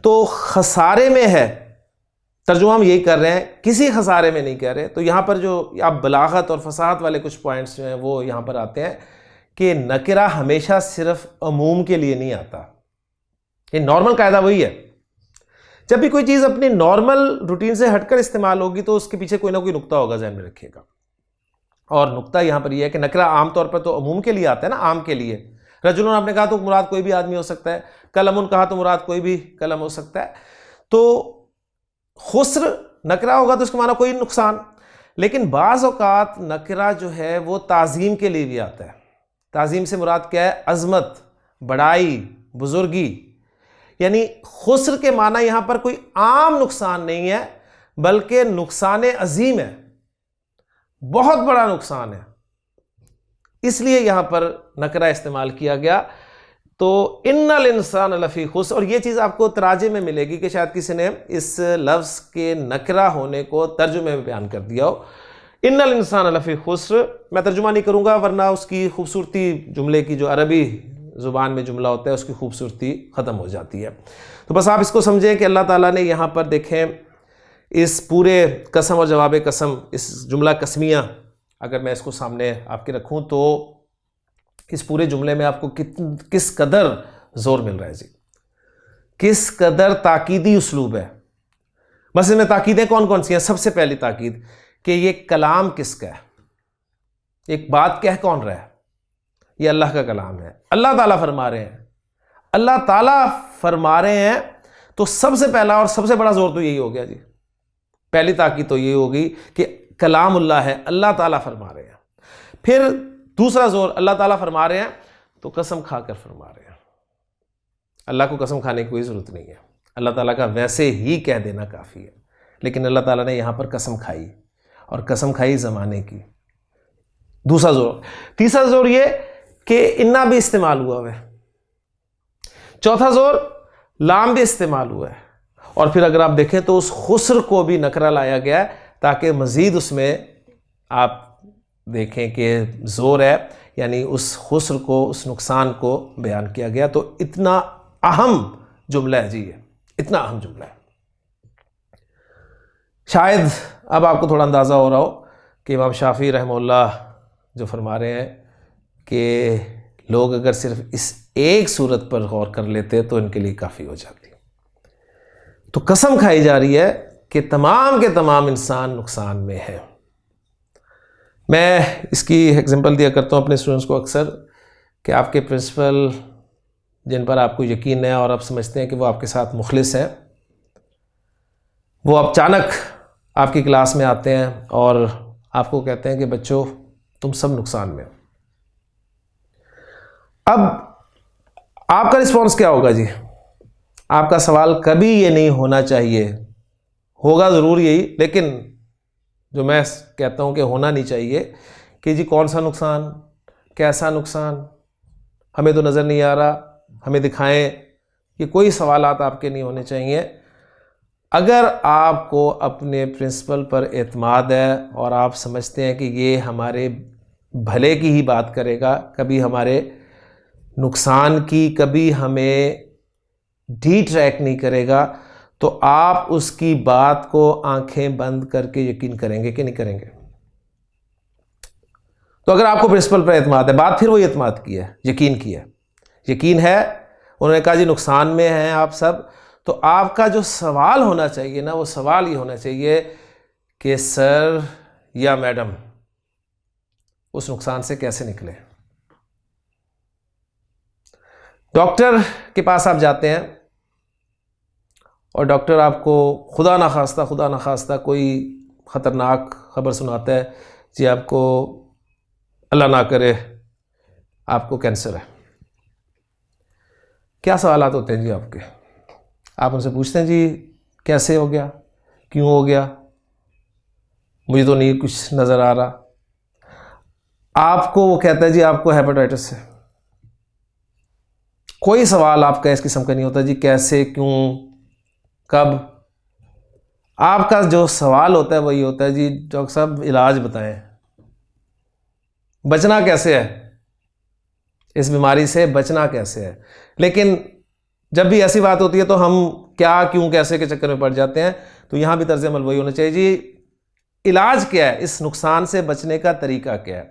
तो खसारे में है, तर्जुमा हम यही कर रहे हैं, किसी खसारे में नहीं कह रहे। तो यहाँ पर जो आप बलागत और फसाहत वाले कुछ पॉइंट्स जो हैं वो यहाँ पर आते हैं कि नकरा हमेशा सिर्फ अमूम के लिए नहीं आता, ये नॉर्मल कायदा वही है। जब भी कोई चीज़ अपनी नॉर्मल रूटीन से हटकर इस्तेमाल होगी तो उसके पीछे कोई ना कोई नुक्ता होगा, ध्यान में रखिएगा। और नुक्ता यहां पर यह है कि नकरा आमतौर पर तो अमूम के लिए आता है ना, आम के लिए। रजुलन आपने कहा तो मुराद कोई भी आदमी हो सकता है, कलमुन कहा तो मुराद कोई भी कलम हो सकता है। तो खुस्र नकरा होगा तो उसका माना कोई नुकसान। लेकिन बाज़ औक़ात नकरा जो है वो ताज़ीम के लिए भी आता है। ताज़ीम से मुराद क्या है? अज़मत, बड़ाई, बुजुर्गी। यानी खुस्र के माना यहां पर कोई आम नुकसान नहीं है, बल्कि नुकसान अजीम है, बहुत बड़ा नुकसान है, इसलिए यहां पर नकरा इस्तेमाल किया गया। तो इन्नल इंसान लफी खुस्र, और ये चीज़ आपको तराजे में मिलेगी कि शायद किसी ने इस लफ्ज़ के नकरा होने को तर्जुमे में बयान कर दिया हो। इन्नल इंसान लफी खुस्र, मैं तर्जुमा नहीं करूँगा वरना उसकी खूबसूरती, जुमले की जो अरबी ज़ुबान में जुमला होता है उसकी खूबसूरती ख़त्म हो जाती है। तो बस आप इसको समझें कि अल्लाह ताला ने यहाँ पर देखें इस पूरे कसम और जवाब कसम, इस जुमला कसमिया अगर मैं इसको सामने आपके रखूँ तो इस पूरे जुमले में आपको किस कदर ज़ोर मिल रहा है जी, किस कदर ताकीदी उसलूब है। बस इसमें ताकीदें कौन कौन सी हैं? सबसे पहली ताकीद कि ये कलाम किसका है, एक बात कह कौन रहा है? ये अल्लाह का कलाम है, अल्लाह ताला फरमा रहे हैं। अल्लाह ताला फरमा रहे हैं तो सबसे पहला और सबसे बड़ा जोर तो यही हो गया जी। पहली ताकीद तो यही होगी कि कलामुल्लाह है, अल्लाह ताला फरमा रहे हैं। फिर दूसरा जोर, अल्लाह ताला फरमा रहे हैं तो कसम खाकर फरमा रहे हैं। अल्लाह को कसम खाने की कोई ज़रूरत नहीं है, अल्लाह ताला का वैसे ही कह देना काफ़ी है। लेकिन अल्लाह ताला ने यहाँ पर कसम खाई, और कसम खाई ज़माने की। दूसरा जोर। तीसरा जोर ये कि इन्ना भी इस्तेमाल हुआ है। चौथा जोर लाम भी इस्तेमाल हुआ है। और फिर अगर आप देखें तो उस खुस्र को भी नकरा लाया गया है ताकि मज़ीद उसमें आप देखें कि ज़ोर है, यानी उस खुस्र को, उस नुकसान को बयान किया गया। तो इतना अहम जुमला है जी, ये इतना अहम जुमला है। शायद अब आपको थोड़ा अंदाज़ा हो रहा हो कि इमाम शाफी रहमहुल्लाह जो फरमा रहे हैं कि लोग अगर सिर्फ इस एक सूरत पर गौर कर लेते तो इनके लिए काफ़ी हो जाती। तो कसम खाई जा रही है कि तमाम के तमाम इंसान नुकसान में है। मैं इसकी एग्जांपल दिया करता हूँ अपने स्टूडेंट्स को अक्सर कि आपके प्रिंसिपल जिन पर आपको यकीन है और आप समझते हैं कि वो आपके साथ मुखलिस हैं, वो अचानक आपकी क्लास में आते हैं और आपको कहते हैं कि बच्चों तुम सब नुकसान में हो। अब आपका रिस्पॉन्स क्या होगा जी? आपका सवाल कभी ये नहीं होना चाहिए, होगा ज़रूर यही, लेकिन जो मैं कहता हूँ कि होना नहीं चाहिए कि जी कौन सा नुकसान, कैसा नुकसान, हमें तो नज़र नहीं आ रहा, हमें दिखाएं। ये कोई सवालात आपके नहीं होने चाहिए। अगर आपको अपने प्रिंसिपल पर एतमाद है और आप समझते हैं कि ये हमारे भले की ही बात करेगा, कभी हमारे नुकसान की, कभी हमें डी ट्रैक नहीं करेगा, तो आप उसकी बात को आंखें बंद करके यकीन करेंगे कि नहीं करेंगे? तो अगर आपको प्रिंसिपल पर एतमाद है, बात फिर वही एतमाद की है, यकीन की है, यकीन है, उन्होंने कहा जी नुकसान में हैं आप सब, तो आपका जो सवाल होना चाहिए ना, वो सवाल ये होना चाहिए कि सर या मैडम उस नुकसान से कैसे निकले। डॉक्टर के पास आप जाते हैं और डॉक्टर आपको खुदा ना खास्ता कोई ख़तरनाक खबर सुनाता है, जी आपको अल्लाह ना करे आपको कैंसर है। क्या सवालात होते हैं जी आपके? आप उनसे पूछते हैं जी कैसे हो गया, क्यों हो गया, मुझे तो नहीं कुछ नज़र आ रहा। आपको वो कहता है जी आपको हेपेटाइटिस है। कोई सवाल आपका इस किस्म का नहीं होता जी कैसे, क्यों, कब। आपका जो सवाल होता है वही होता है जी डॉक्टर साहब इलाज बताएं, बचना कैसे है, इस बीमारी से बचना कैसे है। लेकिन जब भी ऐसी बात होती है तो हम क्या, क्यों, कैसे के चक्कर में पड़ जाते हैं। तो यहाँ भी तर्ज अमल वही होना चाहिए जी इलाज क्या है, इस नुकसान से बचने का तरीका क्या है।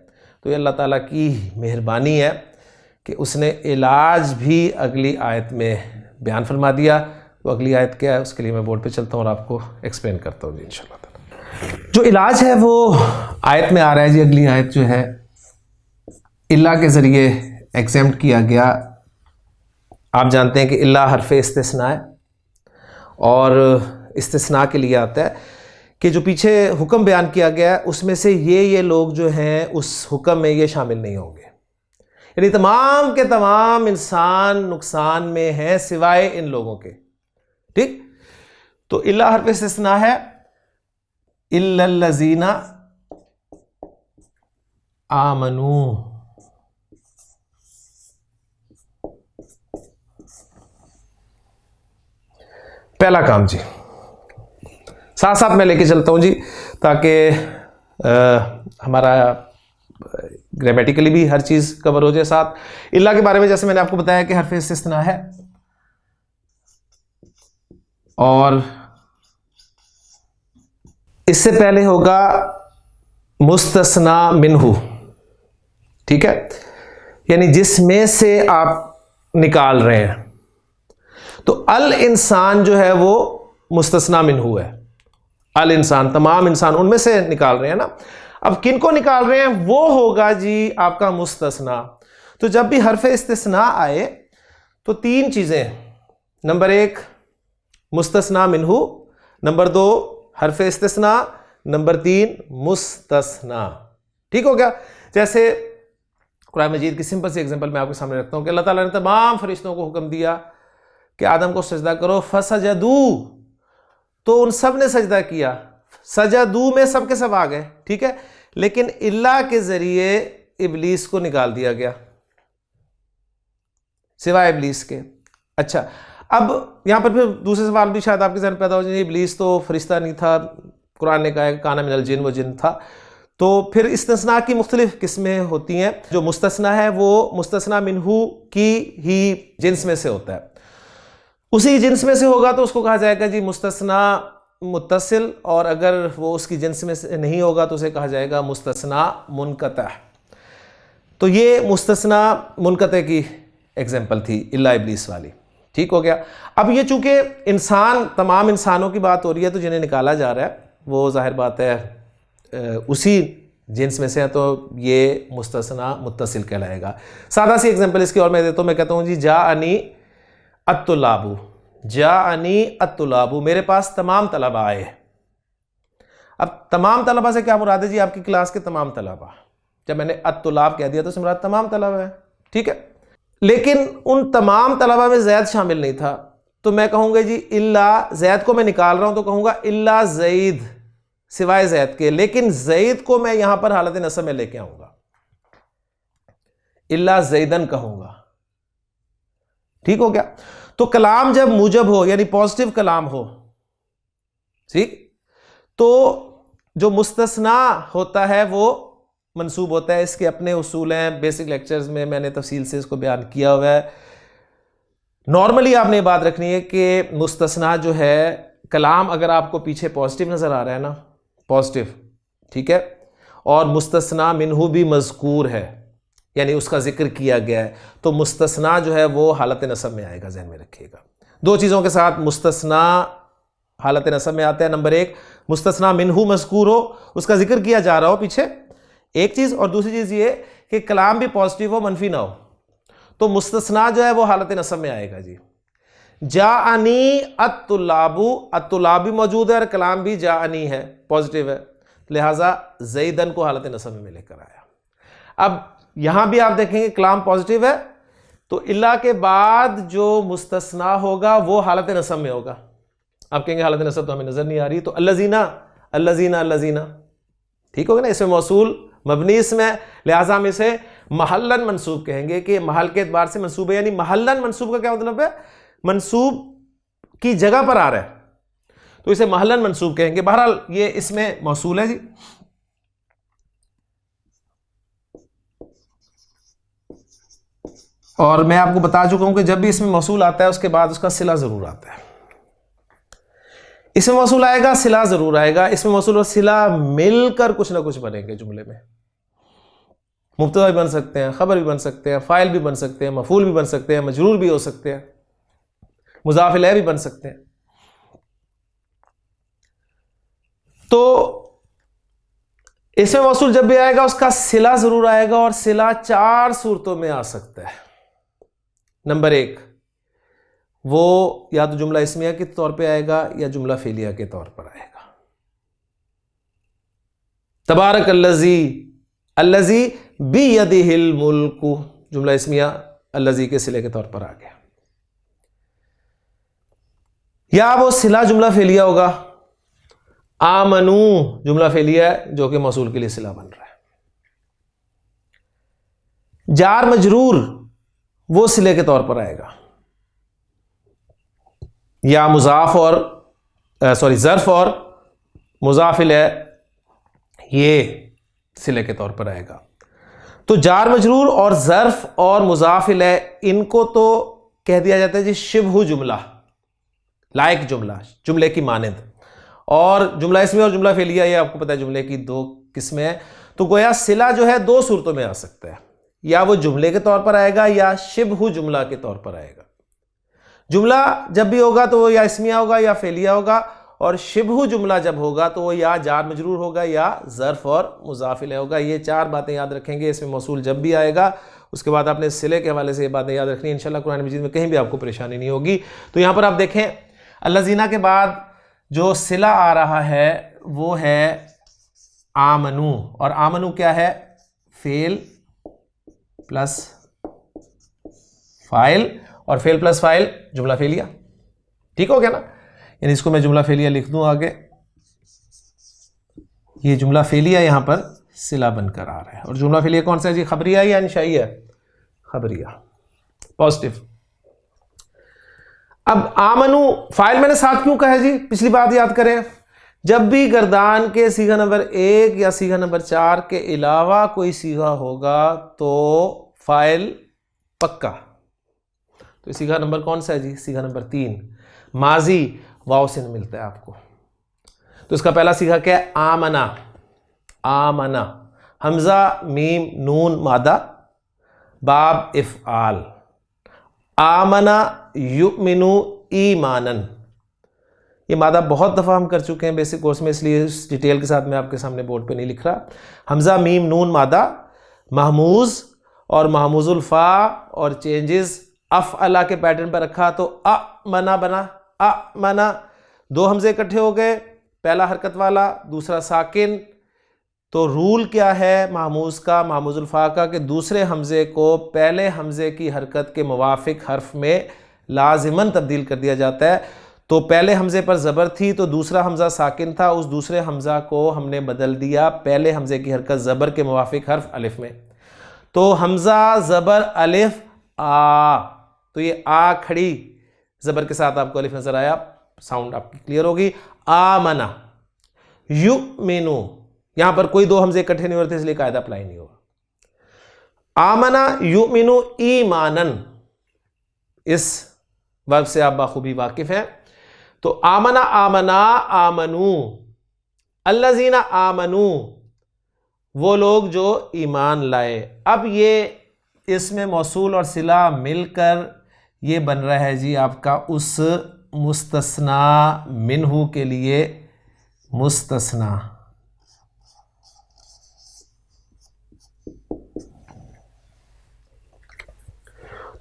तो ये अल्लाह ताला की मेहरबानी है कि उसने इलाज भी अगली आयत में बयान फरमा दिया। तो अगली आयत क्या है उसके लिए मैं बोर्ड पे चलता हूँ और आपको एक्सप्लेन करता हूँ जी इंशाल्लाह। जो इलाज है वो आयत में आ रहा है जी। अगली आयत जो है इल्ला के ज़रिए एग्जेम्प्ट किया गया। आप जानते हैं कि इल्ला हरफ इस्तिस्ना है और इस्तिस्ना के लिए आता है कि जो पीछे हुक्म बयान किया गया है उसमें से ये लोग जो हैं उस हुक्म में ये शामिल नहीं होंगे, यानी तमाम के तमाम इंसान नुकसान में हैं सिवाय इन लोगों के। ठीक, तो इल्ला हरफ इस्तिस्ना है, इल्लल्लज़ीना आमनू। पहला काम जी, साथ साथ मैं लेके चलता हूं जी ताकि हमारा ग्रामेटिकली भी हर चीज कवर हो जाए। साथ इल्ला के बारे में जैसे मैंने आपको बताया कि हरफ इस्तिस्ना है और इससे पहले होगा मुस्तस्ना मिन्हु। ठीक है, यानी जिसमें से आप निकाल रहे हैं। तो अल इंसान जो है वो मुस्तस्ना मिन्हु है। अल इंसान तमाम इंसान उनमें से निकाल रहे हैं ना। अब किन को निकाल रहे हैं वो होगा जी आपका मुस्तस्ना। तो जब भी हरफ इस्तिस्ना आए तो तीन चीजें, नंबर एक मुस्तस्ना मिन्हु, नंबर दो हरफ इस्तिस्ना, नंबर तीन मुस्तस्ना। ठीक हो गया। जैसे कुरान मजीद की सिंपल सी एग्जांपल मैं आपके सामने रखता हूं कि अल्लाह ताला ने तमाम फरिश्तों को हुक्म दिया कि आदम को सजदा करो, फसजदू, तो उन सब ने सजदा किया। सजदू में सब के सब आ गए। ठीक है, लेकिन इल्ला के जरिए इब्लीस को निकाल दिया गया सिवाय इब्लीस के। अच्छा, अब यहां पर फिर दूसरे सवाल भी शायद आपके जहन पैदा हो जाए, इब्लीस तो फरिश्ता नहीं था, कुरान ने कहा है काना मिनल जिन, वो जिन था। तो फिर इस्तिस्ना की मुख्तलिफ किस्में होती हैं। जो मुस्तस्ना है वो मुस्तस्ना मिन्हु की ही जिन्स में से होता है। उसी जिन्स में से होगा तो उसको कहा जाएगा जी मुस्तस्ना मुत्तसिल, और अगर वो उसकी जिन्स में से नहीं होगा तो उसे कहा जाएगा मुस्तस्ना मुनक़ता। तो ये मुस्तस्ना मुनक़ता की एग्जाम्पल थी इल्ला इब्लीस वाली। ठीक हो गया। अब ये चूंकि इंसान तमाम इंसानों की बात हो रही है तो जिन्हें निकाला जा रहा है वो जाहिर बात है उसी जिन्स में से है, तो ये मुस्तस्ना मुत्तसिल कहलाएगा। सादा सी एग्जाम्पल इसकी और मैं देता हूँ। मैं कहता हूँ जी जाअनी अत्तुलाबु, जाअनी अत्तुलाबु, मेरे पास तमाम तलबा आए। अब तमाम तलबा से क्या मुराद है जी? आपकी क्लास के तमाम तलबा। जब मैंने अत्तुलाब कह दिया तो उससे मुराद तमाम तलबा है। ठीक है, लेकिन उन तमाम तलबा में जैद शामिल नहीं था, तो मैं कहूँगा जी इल्ला, जैद को मैं निकाल रहा हूँ तो कहूँगा इल्ला जईद, सिवाय जैद के। लेकिन जईद को मैं यहां पर हालत नसब में लेके आऊंगा, इल्ला जईदन कहूंगा। ठीक हो गया। तो कलाम जब मुजब हो यानी पॉजिटिव कलाम हो, ठीक, तो जो मुस्तस्ना होता है वो मंसूब होता है। इसके अपने उसूल हैं, बेसिक लेक्चर्स में मैंने तफसील से इसको बयान किया हुआ है। नॉर्मली आपने ये बात रखनी है कि मुस्तस्ना जो है, कलाम अगर आपको पीछे पॉजिटिव नजर आ रहा है ना, पॉजिटिव, ठीक है, और मुस्तस्ना मिन्हु भी मज़कूर है यानी उसका जिक्र किया गया है, तो मुस्तस्ना जो है वो हालत नसब में आएगा। जहन में रखिएगा, दो चीज़ों के साथ मुस्तस्ना हालत नसब में आता है। नंबर एक, मुस्तस्ना मिन्हु मज़कूर हो, उसका जिक्र किया जा रहा हो पीछे, एक चीज़। और दूसरी चीज़ ये कि कलाम भी पॉजिटिव हो, मनफी ना हो, तो मुस्तस्ना जो है वो हालत नसब में आएगा जी। जाअनी अत्तुलाबु, अत्तुलाब भी मौजूद है और कलाम भी जाअनी है, पॉजिटिव है, लिहाजा ज़ैदन को हालत नसब में लेकर आया। अब यहां भी आप देखेंगे कलाम पॉजिटिव है, तो इल्ला के बाद जो मुस्तस्ना होगा वो हालत नसब में होगा। आप कहेंगे हालत नसब तो हमें नजर नहीं आ रही, तो अल्लज़ीना अल्लज़ीना अल्लज़ीना, ठीक होगा ना, इसमें मौसूल मबनी इसमें, लिहाजा हम इसे महल्लन मंसूब कहेंगे कि महल के एतबार से मंसूब है। यानी महल्लन मंसूब का क्या मतलब है? मंसूब की जगह पर आ रहा है, तो इसे महल्लन मंसूब कहेंगे। बहरहाल ये इसमें मौसूल है जी। और मैं आपको बता चुका हूं कि जब भी इसमें मौसूल आता है उसके बाद उसका सिला जरूर आता है। इसमें मौसूल आएगा, सिला जरूर आएगा। इसमें मौसूल और सिला मिलकर कुछ ना कुछ बनेंगे जुमले में। मुब्तदा भी बन सकते हैं, खबर भी बन सकते हैं, फाइल भी बन सकते हैं, मफूल भी बन सकते हैं, मजरूर भी हो सकते हैं। मुज़ाफ़ इलैह भी बन सकते हैं। तो इसमें मौसूल जब भी आएगा उसका सिला जरूर आएगा, और सिला 4 सूरतों में आ सकता है। नंबर 1, वो या तो जुमला इस्मिया के तौर पे आएगा या जुमला फेलिया के तौर पर आएगा। तबारक अल्लज़ी, अल्लज़ी बियदिहिल मुल्कु, जुमला इस्मिया अल्लज़ी के सिले के तौर पर आ गया। या वो सिला जुमला फेलिया होगा, आमनू जुमला फेलिया है जो कि मौसूल के लिए सिला बन रहा है। जार मजरूर वो सिले के तौर पर आएगा, या मुजाफ और ज़र्फ और मुजाफ इलैह ये सिले के तौर पर आएगा। तो जार मजरूर और ज़र्फ और मुजाफ इलैह इनको तो कह दिया जाता है जी शिब्हु जुमला, लायक जुमला, जुमले की मानंद। और जुमला इसमें और जुमला फेलिया ये आपको पता है जुमले की 2 किस्में हैं। तो गोया सिला जो है 2 सूरतों में आ सकता है, या वो जुमले के तौर पर आएगा या शिब्हु जुमला के तौर पर आएगा। जुमला जब भी होगा तो वो या इस्मिया होगा या फेलिया होगा, और शिब्हु जुमला जब होगा तो वो या जार मजरूर होगा या ज़र्फ और मुज़ाफ़ इलैह होगा। ये 4 बातें याद रखेंगे। इसमें मौसूल जब भी आएगा उसके बाद आपने सिले के हवाले से ये बातें याद रखनी है। इंशाअल्लाह कुरान मजीद में कहीं भी आपको परेशानी नहीं होगी। तो यहाँ पर आप देखें अल्लज़ीना के बाद जो सिला आ रहा है वो है आमनू, और आमनू क्या है? फेल प्लस फाइल, और फेल प्लस फाइल जुमला फेलिया। ठीक हो गया ना? यानी इसको मैं जुमला फेलिया लिख दूं आगे, ये जुमला फेलिया यहां पर सिला बनकर आ रहा है। और जुमला फेलिया कौन सा है जी? खबरिया या इंशाइया? खबरिया, पॉजिटिव। अब आमनू फाइल मैंने साथ क्यों कहा है जी? पिछली बात याद करें, जब भी गर्दान के सीगा नंबर 1 या सीगा नंबर 4 के अलावा कोई सीगा होगा तो फाइल पक्का। तो सीगा नंबर कौन सा है जी? सीगा नंबर 3, माजी वाव से मिलता है आपको। तो इसका पहला सीगा क्या है? आमना, आमना, हमजा मीम नून मादा बाब इफ़आल, आमना युमिनु ईमानन। ये मादा बहुत दफ़ा हम कर चुके हैं बेसिक कोर्स में, इसलिए इस डिटेल के साथ मैं आपके सामने बोर्ड पे नहीं लिख रहा। हमजा मीम नून मादा महमूज और महमूजुल फा और चेंजेस अफ़अला के पैटर्न पर रखा तो अ मना बना, अ मना। 2 हमजे इकट्ठे हो गए, पहला हरकत वाला दूसरा साकिन। तो रूल क्या है महमूज का, महमूजुल फा का, कि दूसरे हमजे को पहले हमजे की हरकत के मुवाफिक हर्फ में लाजिमन तब्दील कर दिया जाता है। तो पहले हमजे पर ज़बर थी तो दूसरा हमजा साकिन था, उस दूसरे हमजा को हमने बदल दिया पहले हमजे की हरकत ज़बर के मुवाफिक हर्फ अलिफ में। तो हमजा ज़बर अलिफ आ, तो ये आ खड़ी ज़बर के साथ आपको अलिफ नजर आया, साउंड आपकी क्लियर होगी। आमना युमिनु, यहां पर कोई 2 हमजे इकट्ठे नहीं होते इसलिए कायदा अप्लाई नहीं होगा। आमना युमिनु ईमानन, इस वर्ब से आप बाखूबी वाकिफ हैं। तो आमना आमना आमनू, अल्लज़ीना आमनू वो लोग जो ईमान लाए। अब ये इसमें मौसूल और सिला मिलकर ये बन रहा है जी आपका उस मुस्तस्ना मिन्हू के लिए मुस्तस्ना।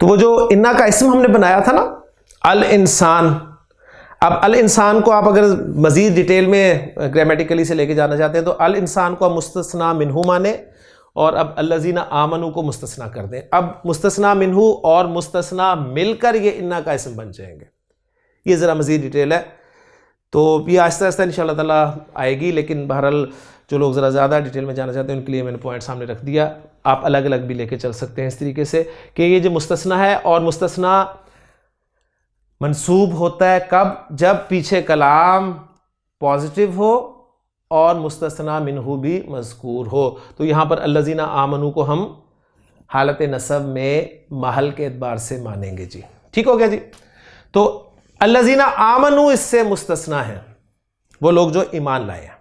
तो वो जो इन्ना का इसम हमने बनाया था ना अल इंसान, अब अल इंसान को आप अगर मजीद डिटेल में ग्रामेटिकली से लेके जाना चाहते हैं तो अल इंसान को आप मुस्तस्ना मिन्हू माने और अब अल्लज़ीना आमनू को मुस्तस्ना कर दें। अब मुस्तस्ना मिन्हू और मुस्तस्ना मिलकर ये इन्ना का इसम बन जाएंगे। ये ज़रा मजीद डिटेल है तो ये आहिस्ता आहिस्ता इंशाअल्लाह ताला आएगी, लेकिन बहरहाल जो लोग ज़रा ज़्यादा डिटेल में जाना चाहते हैं उनके लिए मैंने पॉइंट सामने रख दिया। आप अलग अलग भी लेके चल सकते हैं इस तरीके से कि ये जो मुस्तस्ना है, और मुस्तस्ना मंसूब होता है कब? जब पीछे कलाम पॉजिटिव हो और मुस्तस्ना मिन्हू भी मज़कूर हो। तो यहाँ पर अल्लज़ीना आमनू को हम हालत नसब में महल के एतबार से मानेंगे जी। ठीक हो गया जी। तो अल्लज़ीना आमनू इससे मुस्तस्ना है, वो लोग जो ईमान लाए हैं।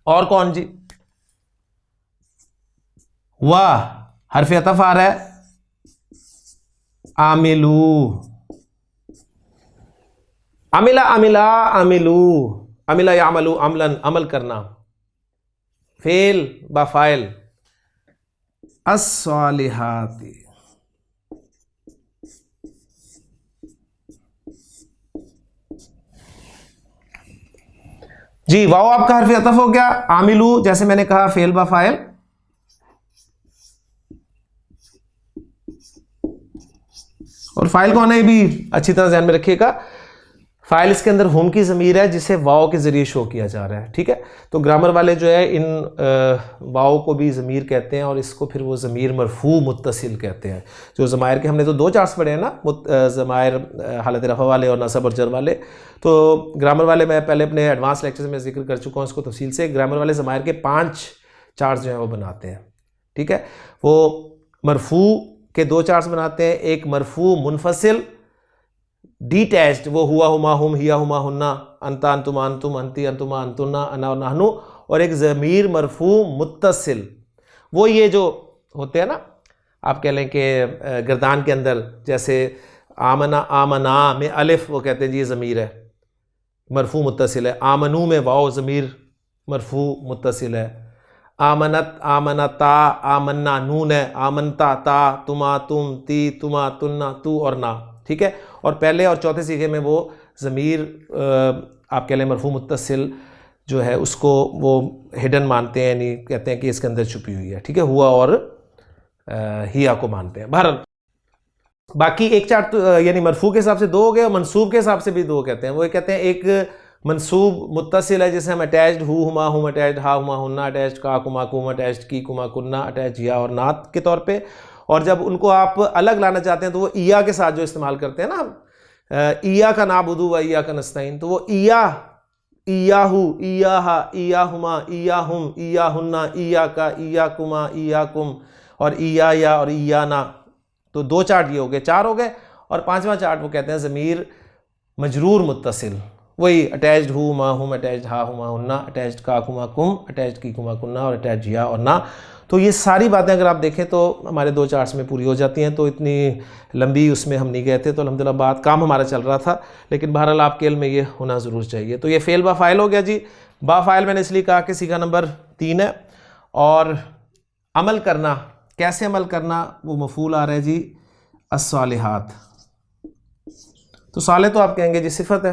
और कौन जी? वाह हरफ अतफ आ रहा है, आमिलू, अमिला अमिला अमिलू, अमिला यामलू अमलन, अमल करना, फेल बा फाइल, अस्सालिहाती, जी वाओ आपका हर्फ अतफ हो गया। आमिलू जैसे मैंने कहा फेल बा फाइल, और फाइल कौन है ये भी अच्छी तरह ध्यान में रखिएगा। फाइल इसके अंदर हुम की ज़मीर है जिसे वाओ के ज़रिए शो किया जा रहा है, ठीक है। तो ग्रामर वाले जो है इन वाओ को भी ज़मीर कहते हैं और इसको फिर वो ज़मीर मरफू मुत्तसिल कहते हैं। जो ज़मायर के हमने तो दो चार्ट्स पढ़े हैं ना, ज़मायर हालत रफ़ा वाले और नसब और जर वाले। तो ग्रामर वाले मैं पहले अपने एडवांस लेक्चर में जिक्र कर चुका हूँ इसको तफसील से। ग्रामर वाले ज़मायर के 5 चार्ट्स जो हैं वो बनाते हैं, ठीक है। वो मरफू के 2 चार्ट्स बनाते हैं, एक मरफू मुनफसिल डिटैच्ड, वो हुआ हुमा हुम, हिया हुमा हुन्ना, अंता अंतुमा अंतुम, अंती अंतुमा अंतुन्ना, अना और नहनु, और एक ज़मीर मरफू मुत्तसिल, वो ये जो होते हैं ना, आप कह लें कि गर्दान के अंदर, जैसे आमना आमना में अलिफ वो कहते हैं जी ये ज़मीर है मरफू मुत्तसिल है, आमनू में वाओ ज़मीर मरफू मुत्तसिल है, आमनत आमनता आमन्ना नून है, आमनता ता तुमा तुम, ती तुमा तुन्ना, तू और ना, ठीक है। और पहले और चौथे सीखे में वो ज़मीर आप कह लें मरफू मुत्तसिल जो है उसको वो हिडन मानते हैं, यानी कहते हैं कि इसके अंदर छुपी हुई है, ठीक है। हुआ और हिया को मानते हैं। बहरहाल बाकी एक चार्ट यानी मरफू के हिसाब से 2 हो गए और मनसूब के हिसाब से भी 2 कहते हैं। वो कहते हैं एक मनसूब मुत्तसिल है जिसे हम अटैच्ड हु हुमा हुम, अटैच्ड हा हुमा हुन्ना, अटैच्ड का कुमा कुम, अटैच्ड की कुमा कुन्ना, अटैच्ड या और नात के तौर पे। और जब उनको आप अलग लाना चाहते हैं तो वो ईया के साथ जो इस्तेमाल करते हैं ना हम, ईया का नाबुदु व ईया का नस्तईन, तो वो ईया, ईयाहु, ईयाहा, ईयाहुमा, ईयाहुम, ईयाहुन्ना, ईया का, ईया कुमा, ईया कुम, और ईया या और ईया ना। तो 2 चार्ट ये हो गए, 4 हो गए। और 5वां चार्ट वो कहते हैं ज़मीर मजरूर मुत्तसिल, वही अटैच्ड हु मा हुम, अटैच्ड हा हुमा हुन्ना, अटैच्ड का कुमा कुम, अटैच्ड की कुमा कुन्ना, और अटैच्ड या और ना। तो ये सारी बातें अगर आप देखें तो हमारे 2 चार्ट्स में पूरी हो जाती हैं। तो इतनी लंबी उसमें हम नहीं गए थे, तो अल्हम्दुलिल्लाह बात काम हमारा चल रहा था, लेकिन बहरहाल आपके इल्म में ये होना ज़रूर चाहिए। तो ये फेल बा फाइल हो गया जी। बा फाइल मैंने इसलिए कहा कि सीखा नंबर 3 है। और अमल करना, कैसे अमल करना, वो मफूल आ रहा है जी अस्सालिहात। तो साले तो आप कहेंगे जी सिफत है,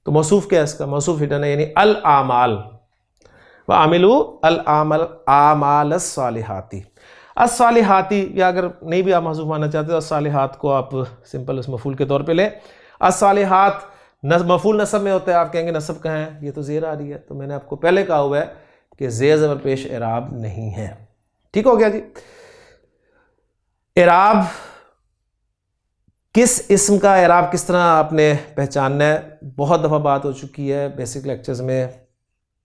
तो मौसूफ क्या है इसका? मौसूफ हिडन है, यानी अल आमाल व आमिलू अल आमल आमाल अस्सालिहाती। अस्सालिहाती, या अगर नहीं भी आप मौसूफ मानना चाहते तो अस्सालिहात को आप सिंपल उस मफूल के तौर पे लें। अस्सालिहात मफूल नसब में होता है, आप कहेंगे नसब कहाँ है, ये तो ज़ेर आ रही है। तो मैंने आपको पहले कहा हुआ है कि ज़ेर ज़बर पेश एराब नहीं है, ठीक हो गया जी। एराब, किस इस्म का एराब किस तरह आपने पहचानना है, बहुत दफ़ा बात हो चुकी है बेसिक लेक्चर्स में,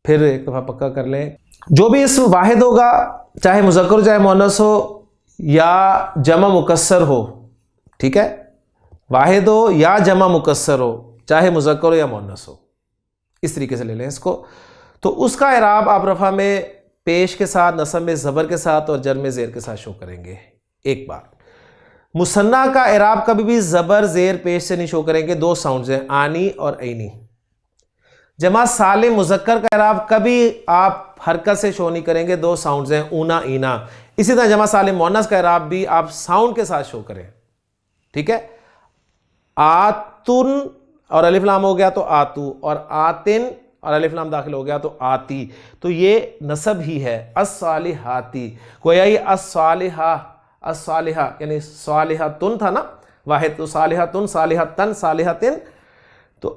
फिर एक दफ़ा पक्का कर लें। जो भी इस्म वाहिद होगा, चाहे मुज़क्कर हो चाहे मुअन्नस हो या जमा मुकस्सर हो, ठीक है, वाहिद हो या जमा मुकस्सर हो, चाहे मुज़क्कर हो या मुअन्नस हो, इस तरीके से ले लें इसको। तो उसका एराब आप रफ़ा में पेश के साथ, नसब में ज़बर के साथ और जर में ज़ेर के साथ शो करेंगे। एक बार मुसन्ना का एराब कभी भी ज़बर ज़ेर पेश से नहीं शो करेंगे, 2 साउंड्स हैं, आनी और ऐनी। जमा सालिम मुज़क्कर का एराब कभी आप हरकत से शो नहीं करेंगे, 2 साउंड्स हैं, ऊना ईना। इसी तरह जमा सालिम मुअन्नस का एराब भी आप साउंड के साथ शो करें, ठीक है। आतुन और अलिफ लाम हो गया तो आतू, और आतिन और अलिफ लाम दाखिल हो गया तो आती। तो ये नसब ही है, अस्सालिहाती। गोया ये अस्सालिहा, अस्सालिहा यानी सालिहातुन था ना वाहिद, तो सालिहातुन, सालिहातन, सालिहातिन, तो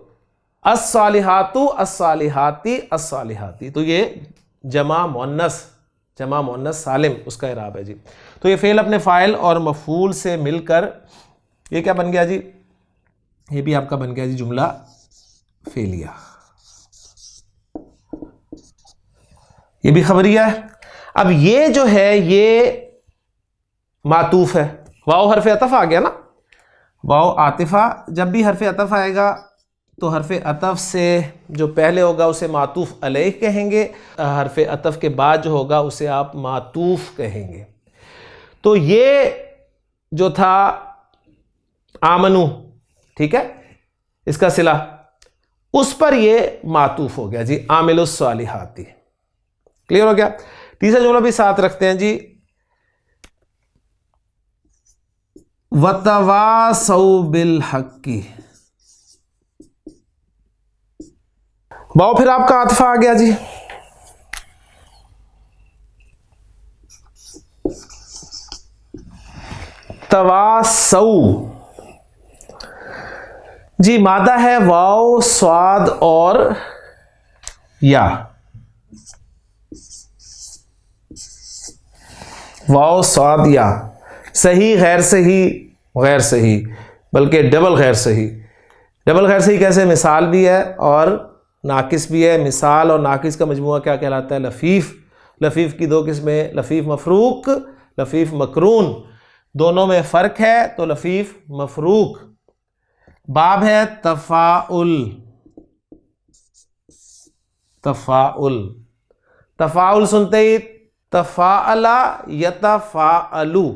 अस्सालिहातु, अस्सालिहाती, अस्सालिहाती। तो ये जमा मुअन्नस सालिम उसका इराब है जी। तो ये फेल अपने फाइल और मफूल से मिलकर ये क्या बन गया जी? ये भी आपका बन गया जी जुमला फेलिया। ये भी खबरिया है। अब ये जो है ये मातूफ है, वाव हरफ अतफ आ गया ना, वाव आतिफा। जब भी हरफ अतफ आएगा तो हरफ अतफ से जो पहले होगा उसे मातूफ अलैह कहेंगे, हरफ अतफ के बाद जो होगा उसे आप मातूफ कहेंगे। तो ये जो था आमनू, ठीक है, इसका सिला, उस पर ये मातूफ हो गया जी, आमिलुस सालिहाती। क्लियर हो गया। तीसरा जुमला भी साथ रखते हैं जी, वतवासौ बिल हक्की। बाओ फिर आपका आतफा आ गया जी, तवासौ जी, मादा है वाव स्वाद और या, वाव स्वाद या, सही गैर सही, गैर सही, बल्कि डबल गैर सही। डबल गैर सही कैसे? मिसाल भी है और नाकिस भी है। मिसाल और नाकिस का मजमूआ क्या कहलाता है? लफीफ। लफीफ की दो किस्में, लफीफ मफरूक, लफीफ मकरून, दोनों में फ़र्क है, तो लफीफ मफरूक। बाब है तफाउल, तफाउल, तफाउल सुनते ही तफाअला यतफाअलु,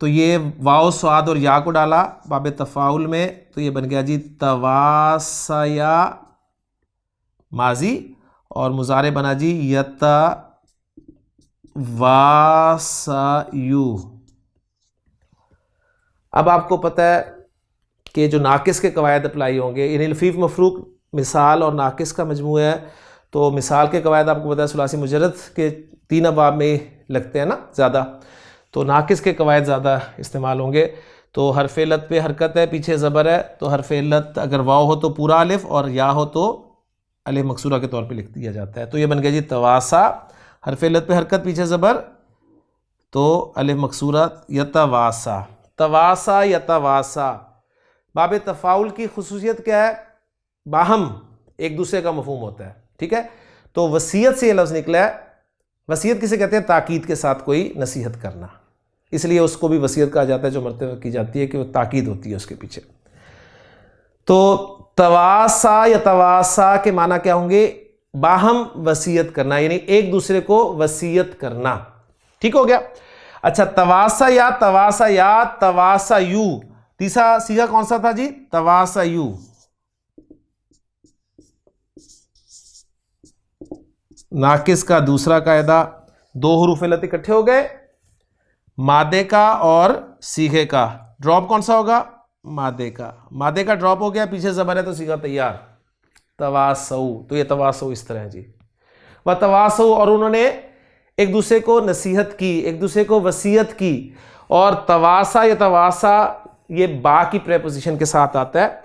तो ये वाव स्वाद और या को डाला बाब तफाउल में, तो ये बन गया जी तवासया माजी, और मुजारे बना जी यतवासयु। अब आपको पता है कि जो नाकिस के कवायद अप्लाई होंगे, यानी लफीफ मफरूक मिसाल और नाकिस का मजमू है, तो मिसाल के कवायद आपको पता है सुलासी मुजर्रद के 3 अबाब में लगते हैं ना ज़्यादा, तो नाकिस के कवायद ज़्यादा इस्तेमाल होंगे। तो हरफ इल्लत पे हरकत है, पीछे ज़बर है, तो हरफ इल्लत अगर वाव हो तो पूरा अलिफ, और या हो तो अलिफ मकसूरा के तौर पे लिख दिया जाता है। तो ये बन गया जी तवासा, हरफ इल्लत पे हरकत, पीछे ज़बर, तो अलिफ मकसूरा यतवासा, तवासा यतवासा। बाब तफाउल की खुसूसियत क्या है? बाहम एक दूसरे का मफहूम होता है, ठीक है। तो वसीयत से ये लफ्ज़ निकला है। वसीयत किसे कहते हैं? ताकीद के साथ कोई नसीहत करना, इसलिए उसको भी वसीयत कहा जाता है, जो मरतबा की जाती है कि वो ताकीद होती है उसके पीछे। तो तवासा या तवासा के माना क्या होंगे? बाहम वसीयत करना, यानी एक दूसरे को वसीयत करना। ठीक हो गया। अच्छा, तवासा या तवासा यू, तीसरा सीगा कौन सा था जी? तवासा यू। नाकिस का दूसरा कायदा, 2 हुरूफ इल्लत इकट्ठे हो गए, मादे का और सीगे का, ड्रॉप कौन सा होगा? मादे का। मादे का ड्रॉप हो गया, पीछे ज़बर है तो सीगा तैयार, तवासौ। तो ये तवासौ इस तरह है जी, वह तवासौ, और उन्होंने एक दूसरे को नसीहत की, एक दूसरे को वसीयत की। और तवासा या तवासा ये बा की प्रेपोजिशन के साथ आता है,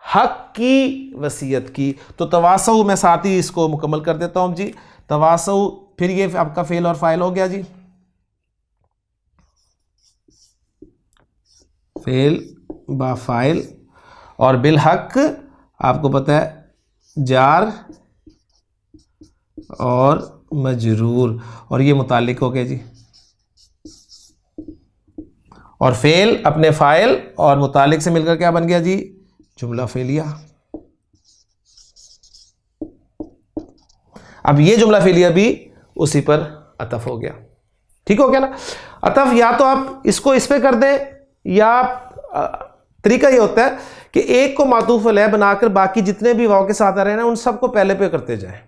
हक की वसीयत की। तो तवासौ मैं साथ ही इसको मुकम्मल कर देता हूं जी। तवासौ, फिर ये आपका फेल और फाइल हो गया जी, फेल बा फाइल, और बिल हक आपको पता है जार और मजरूर, और ये मुतालिक हो गया जी। और फेल अपने फाइल और मुतालिक से मिलकर क्या बन गया जी? जुमला फेलिया। अब ये जुमला फेलिया भी उसी पर अतफ हो गया। ठीक हो गया ना? अतफ या तो आप इसको इस पे कर दें, या तरीका ये होता है कि एक को मातूफ अलैह बनाकर बाकी जितने भी वाव के साथ आ रहे हैं ना, उन सबको पहले पे करते जाएं।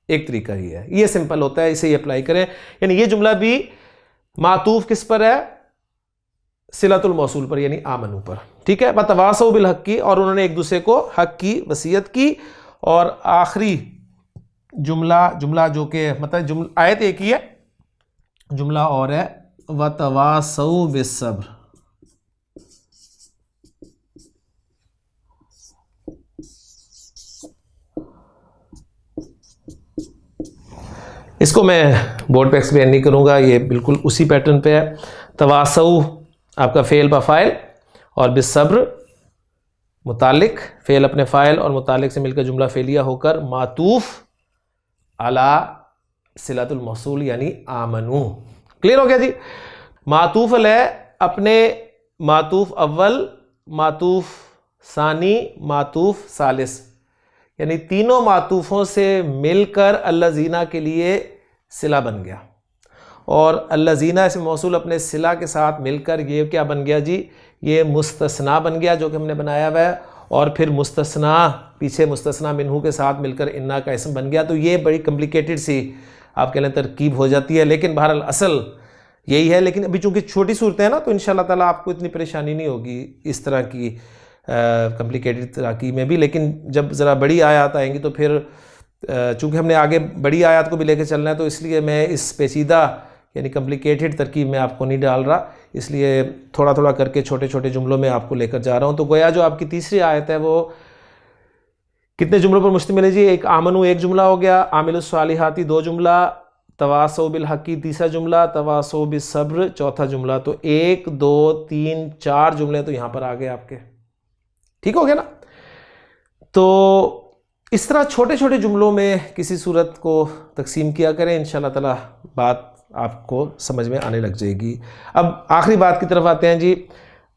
एक तरीका ये है, ये सिंपल होता है, इसे ये अप्लाई करें। यानी ये जुमला भी मातूफ किस पर है? सिलतुल मौसूल पर, यानी आमनू पर। ठीक है, तवासौ बिल हक की, और उन्होंने एक दूसरे को हक की वसीयत की। और आखिरी जुमला जो कि मतलब आयत एक ही है, जुमला और है, व तवासौ बिस्सब्र। इसको मैं बोर्ड पे एक्सप्लेन नहीं करूंगा, ये बिल्कुल उसी पैटर्न पे है। तवासौ आपका फेल बा फाइल, और बिस्सब्र मुतालिक, फेल अपने फाइल और मुतालिक से मिलकर जुमला फेलिया होकर मातूफ अला सिलतुल मौसूल यानी आमनू। क्लियर हो गया जी? मातूफ अलैह अपने मातूफ अव्वल, मातूफ सानी, मातूफ सालिस, यानी तीनों मातूफ़ों से मिलकर अल्लाज़ीना के लिए सिला बन गया। और अल्लाज़ीना इसमें मौसूल अपने सिला के साथ मिलकर ये क्या बन गया जी? ये मुस्तस्ना बन गया, जो कि हमने बनाया हुआ है। और फिर मुस्तस्ना, पीछे मुस्तस्ना मिन्हू के साथ मिलकर इन्ना का इसम बन गया। तो ये बड़ी कॉम्प्लिकेटेड सी आप कह लें तरकीब हो जाती है, लेकिन बहरहाल असल यही है। लेकिन अभी चूंकि छोटी सूरतें हैं ना, तो इंशाल्लाह ताला आपको इतनी परेशानी नहीं होगी इस तरह की कॉम्प्लिकेटेड तरकीब में भी। लेकिन जब ज़रा बड़ी आयत आएंगी तो फिर चूंकि हमने आगे बड़ी आयत को भी लेकर चलना है, तो इसलिए मैं इस पेचीदा यानी कॉम्प्लिकेटेड तरकीब में आपको नहीं डाल रहा, इसलिए थोड़ा थोड़ा करके छोटे छोटे जुमलों में आपको लेकर जा रहा हूँ। तो गोया जो आपकी तीसरी आयत है वो कितने जुमलों पर मुश्तमिल है जी? एक आमनु एक जुमला हो गया, आमिलुस सालिहाती दो जुमला, तवासौ बिल हक़ी तीसरा जुमला, तवासौ बिस सब्र चौथा जुमला। तो 1 2 3 4 जुमले तो यहाँ पर आ गए आपके। ठीक हो गया ना? तो इस तरह छोटे छोटे जुमलों में किसी सूरत को तकसीम किया करें, इंशाल्लाह ताला बात आपको समझ में आने लग जाएगी। अब आखिरी बात की तरफ आते हैं जी।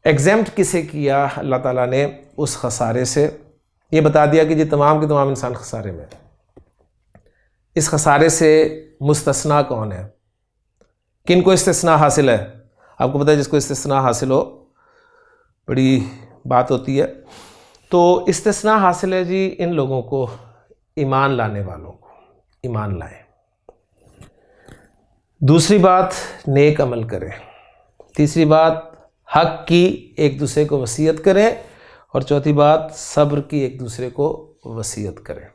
एग्जेम्प्ट किसे किया अल्लाह ताला ने उस खसारे से? ये बता दिया कि जी तमाम के तमाम इंसान खसारे में। इस खसारे से मुस्तस्ना कौन है? किन को इस्तिस्ना हासिल है? आपको पता है जिसको इस्तिस्ना हासिल हो बड़ी बात होती है। तो इस्तिस्ना हासिल है जी इन लोगों को, ईमान लाने वालों को, ईमान लाएं। दूसरी बात नेक अमल करें। तीसरी बात हक की एक दूसरे को वसीयत करें। और चौथी बात सब्र की एक दूसरे को वसीयत करें।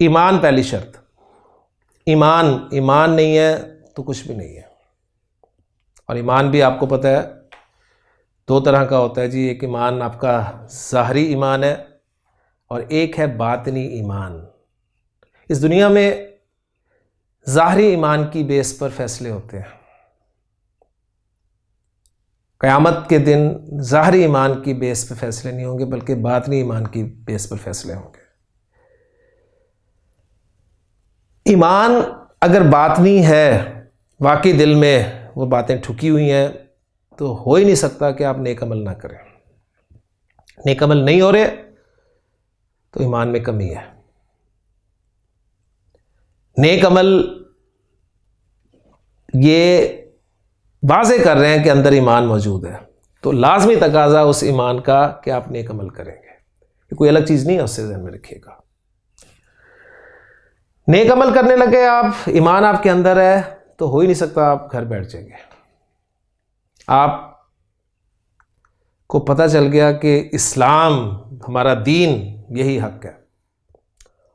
ईमान पहली शर्त। ईमान नहीं है तो कुछ भी नहीं है। और ईमान भी आपको पता है दो तरह का होता है जी। एक ईमान आपका ज़ाहरी ईमान है और एक है बातिनी ईमान। इस दुनिया में ज़ाहरी ईमान की बेस पर फैसले होते हैं। क़यामत के दिन ज़ाहरी ईमान की बेस पर फैसले नहीं होंगे, बल्कि बातिनी ईमान की बेस पर फैसले होंगे। ईमान अगर बातिनी है, वाकई दिल में वो बातें ठुकी हुई हैं, तो हो ही नहीं सकता कि आप नेक अमल ना करें। नेक अमल नहीं हो रहे तो ईमान में कमी है। नेक अमल ये वाज़े कर रहे हैं कि अंदर ईमान मौजूद है, तो लाजमी तकाजा उस ईमान का कि आप नेक अमल करेंगे। ये कोई अलग चीज़ नहीं है, उससे ध्यान में रखिएगा। नेक अमल करने लगे आप, ईमान आपके अंदर है, तो हो ही नहीं सकता आप घर बैठ जाएंगे। आप को पता चल गया कि इस्लाम हमारा दीन यही हक है।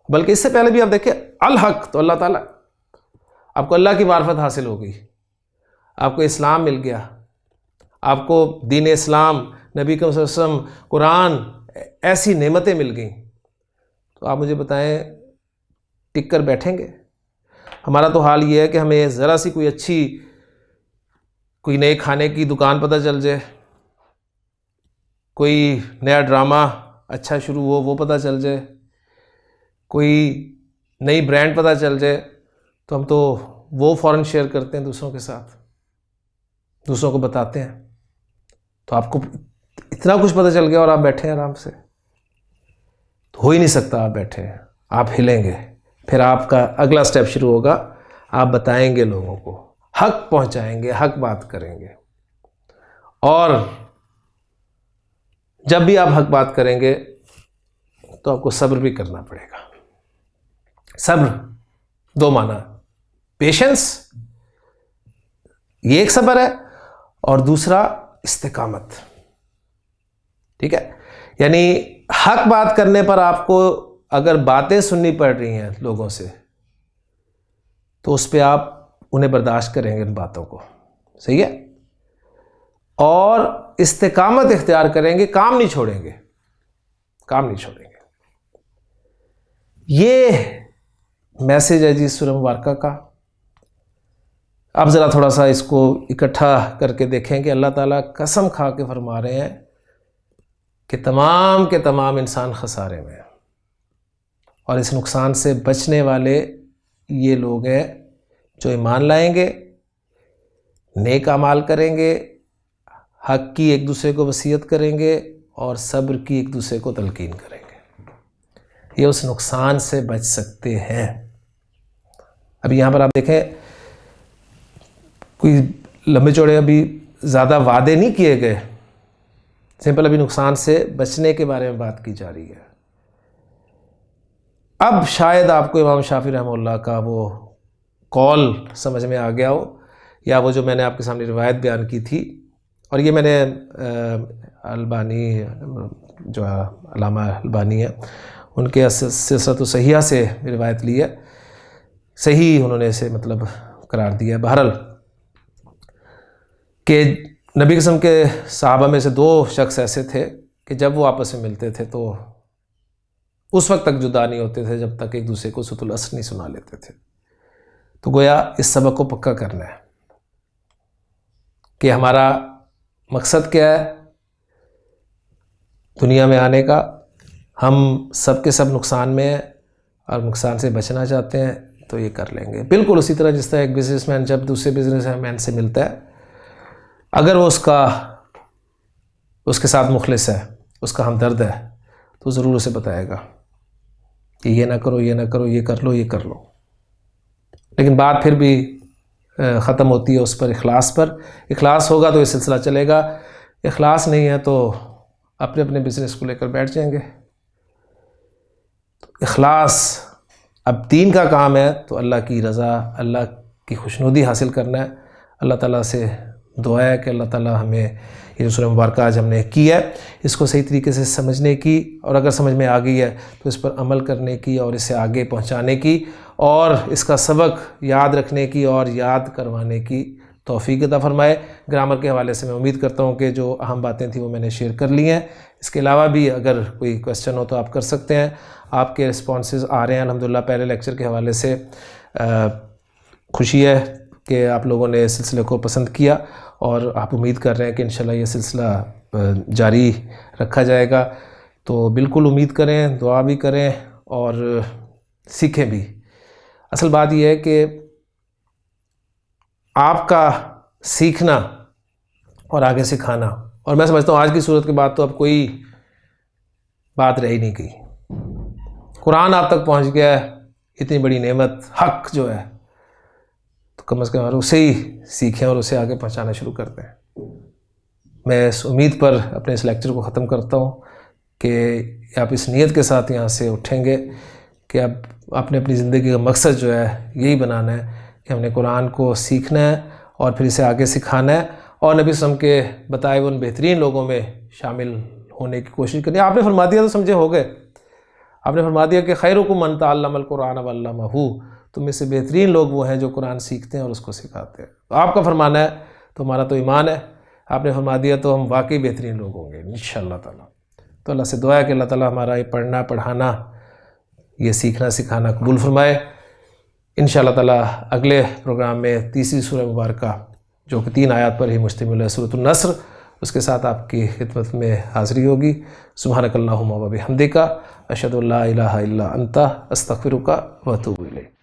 बल्कि इससे पहले भी आप देखिए अल हक, तो अल्लाह ताला, आपको अल्लाह की मार्फत हासिल हो गई, आपको इस्लाम मिल गया, आपको दीन इस्लाम, नबी के वसल्लम, कुरान, ऐसी नेमतें मिल गई। तो आप मुझे बताएं टिक कर बैठेंगे? हमारा तो हाल ये है कि हमें ज़रा सी कोई अच्छी कोई नए खाने की दुकान पता चल जाए, कोई नया ड्रामा अच्छा शुरू हो वो पता चल जाए, कोई नई ब्रांड पता चल जाए, तो हम तो वो फ़ौरन शेयर करते हैं दूसरों के साथ, दूसरों को बताते हैं। तो आपको इतना कुछ पता चल गया और आप बैठे हैं आराम से, तो हो ही नहीं सकता। आप बैठे हैं, आप हिलेंगे, फिर आपका अगला स्टेप शुरू होगा। आप बताएंगे लोगों को, हक पहुंचाएंगे, हक बात करेंगे। और जब भी आप हक बात करेंगे तो आपको सब्र भी करना पड़ेगा। सब्र दो माना, पेशेंस ये एक सब्र है, और दूसरा इस्तिकामत। ठीक है, यानी हक बात करने पर आपको अगर बातें सुननी पड़ रही हैं लोगों से, तो उस पर आप उन्हें बर्दाश्त करेंगे इन बातों को, सही है। और इस्तिकामत इख्तियार करेंगे, काम नहीं छोड़ेंगे, काम नहीं छोड़ेंगे। ये मैसेज है जी सूरह मुबारका का। अब ज़रा थोड़ा सा इसको इकट्ठा करके देखें कि अल्लाह ताला कसम खा के फरमा रहे हैं कि तमाम के तमाम इंसान खसारे में हैं, और इस नुकसान से बचने वाले ये लोग हैं जो ईमान लाएंगे, नेक अमाल करेंगे, हक की एक दूसरे को वसीयत करेंगे, और सब्र की एक दूसरे को तलकीन करेंगे। ये उस नुकसान से बच सकते हैं। अभी यहाँ पर आप देखें, कोई लंबे चौड़े अभी ज़्यादा वादे नहीं किए गए, सिंपल अभी नुकसान से बचने के बारे में बात की जा रही है। अब शायद आपको इमाम शाफी रहमतुल्लाह का वो कौल समझ में आ गया हो, या वो जो मैंने आपके सामने रिवायत बयान की थी, और ये मैंने अलबानी जो अल्लामा अलबानी है उनके सिलसिलतुस सहीहा से रिवायत ली है, सही उन्होंने इसे मतलब करार दिया है। बहरहाल कि नबी कसम के सहाबा में से 2 शख्स ऐसे थे कि जब वो आपस में मिलते थे तो उस वक्त तक जुदा नहीं होते थे जब तक एक दूसरे को सूरतुल असर नहीं सुना लेते थे। तो गोया इस सबक को पक्का करना है कि हमारा मकसद क्या है दुनिया में आने का। हम सब के सब नुकसान में हैं और नुकसान से बचना चाहते हैं, तो ये कर लेंगे। बिल्कुल उसी तरह जिस तरह एक बिजनेसमैन जब दूसरे बिजनेसमैन से मिलता है, अगर वो उसके साथ मुखलिस है, उसका हमदर्द है, तो ज़रूर उसे बताएगा कि ये ना करो, ये ना करो, ये कर लो, ये कर लो। लेकिन बात फिर भी ख़त्म होती है उस पर इखलास पर। इखलास होगा तो ये सिलसिला चलेगा, इखलास नहीं है तो अपने अपने बिजनेस को लेकर बैठ जाएंगे। तो इखलास अब दीन का काम है, तो अल्लाह की रज़ा, अल्लाह की खुशनुदी हासिल करना है। अल्लाह ताला से दुआ है कि अल्लाह ताला हमें ये जो सूरह मुबारक आज हमने की है इसको सही तरीके से समझने की, और अगर समझ में आ गई है तो इस पर अमल करने की और इसे आगे पहुंचाने की और इसका सबक याद रखने की और याद करवाने की तौफीक अता फरमाए। ग्रामर के हवाले से मैं उम्मीद करता हूँ कि जो अहम बातें थी वो मैंने शेयर कर ली हैं। इसके अलावा भी अगर कोई क्वेश्चन हो तो आप कर सकते हैं। आपके रिस्पॉन्सेज आ रहे हैं अल्हम्दुलिल्लाह। पहले लेक्चर के हवाले से खुशी है कि आप लोगों ने इस सिलसिले को पसंद किया और आप उम्मीद कर रहे हैं कि इंशाल्लाह ये सिलसिला जारी रखा जाएगा। तो बिल्कुल उम्मीद करें, दुआ भी करें और सीखें भी। असल बात यह है कि आपका सीखना और आगे सिखाना, और मैं समझता हूँ आज की सूरत के बाद तो अब कोई बात रही नहीं गई। कुरान आप तक पहुँच गया है, इतनी बड़ी नेमत हक जो है, तो कम से कम उसे ही सीखें और उसे आगे पहुँचाना शुरू करते हैं। मैं इस उम्मीद पर अपने इस लेक्चर को ख़त्म करता हूँ कि आप इस नीयत के साथ यहाँ से उठेंगे कि अब आपने अपनी ज़िंदगी का मकसद जो है यही बनाना है कि हमने कुरान को सीखना है और फिर इसे आगे सिखाना है और नबी सल्लल्लाहु अलैहि वसल्लम के बताए हुए उन बेहतरीन लोगों में शामिल होने की कोशिश करनी है। आपने फरमा दिया तो समझे हो गए। आपने फरमा दिया कि खैरुकुम मन तअल्लमल कुरान व अल्लमहू, तुम में से बेहतरीन लोग वो हैं जो कुरान सीखते हैं और उसको सिखाते हैं। तो आपका फरमाना है तो हमारा तो ईमान है। आपने फरमा दिया तो हम वाकई बेहतरीन लोग होंगे इंशाअल्लाह ताला। तो अल्लाह से दुआ है कि अल्लाह ताला हमारा ये पढ़ना पढ़ाना, ये सीखना सिखाना कबूल फरमाए। इंशाअल्लाह ताला अगले प्रोग्राम में तीसरी सूरह मुबारका जो कि 3 आयत पर ही मुश्तमिल है, सूरतुन नस्र, उसके साथ आपकी खिदमत में हाज़िरी होगी। सुब्हानकल्लाहुम्मा व बिहम्दिका अशहदु अल्ला इलाहा इल्ला अंता अस्तगफिरुका व अतूबु इलैक।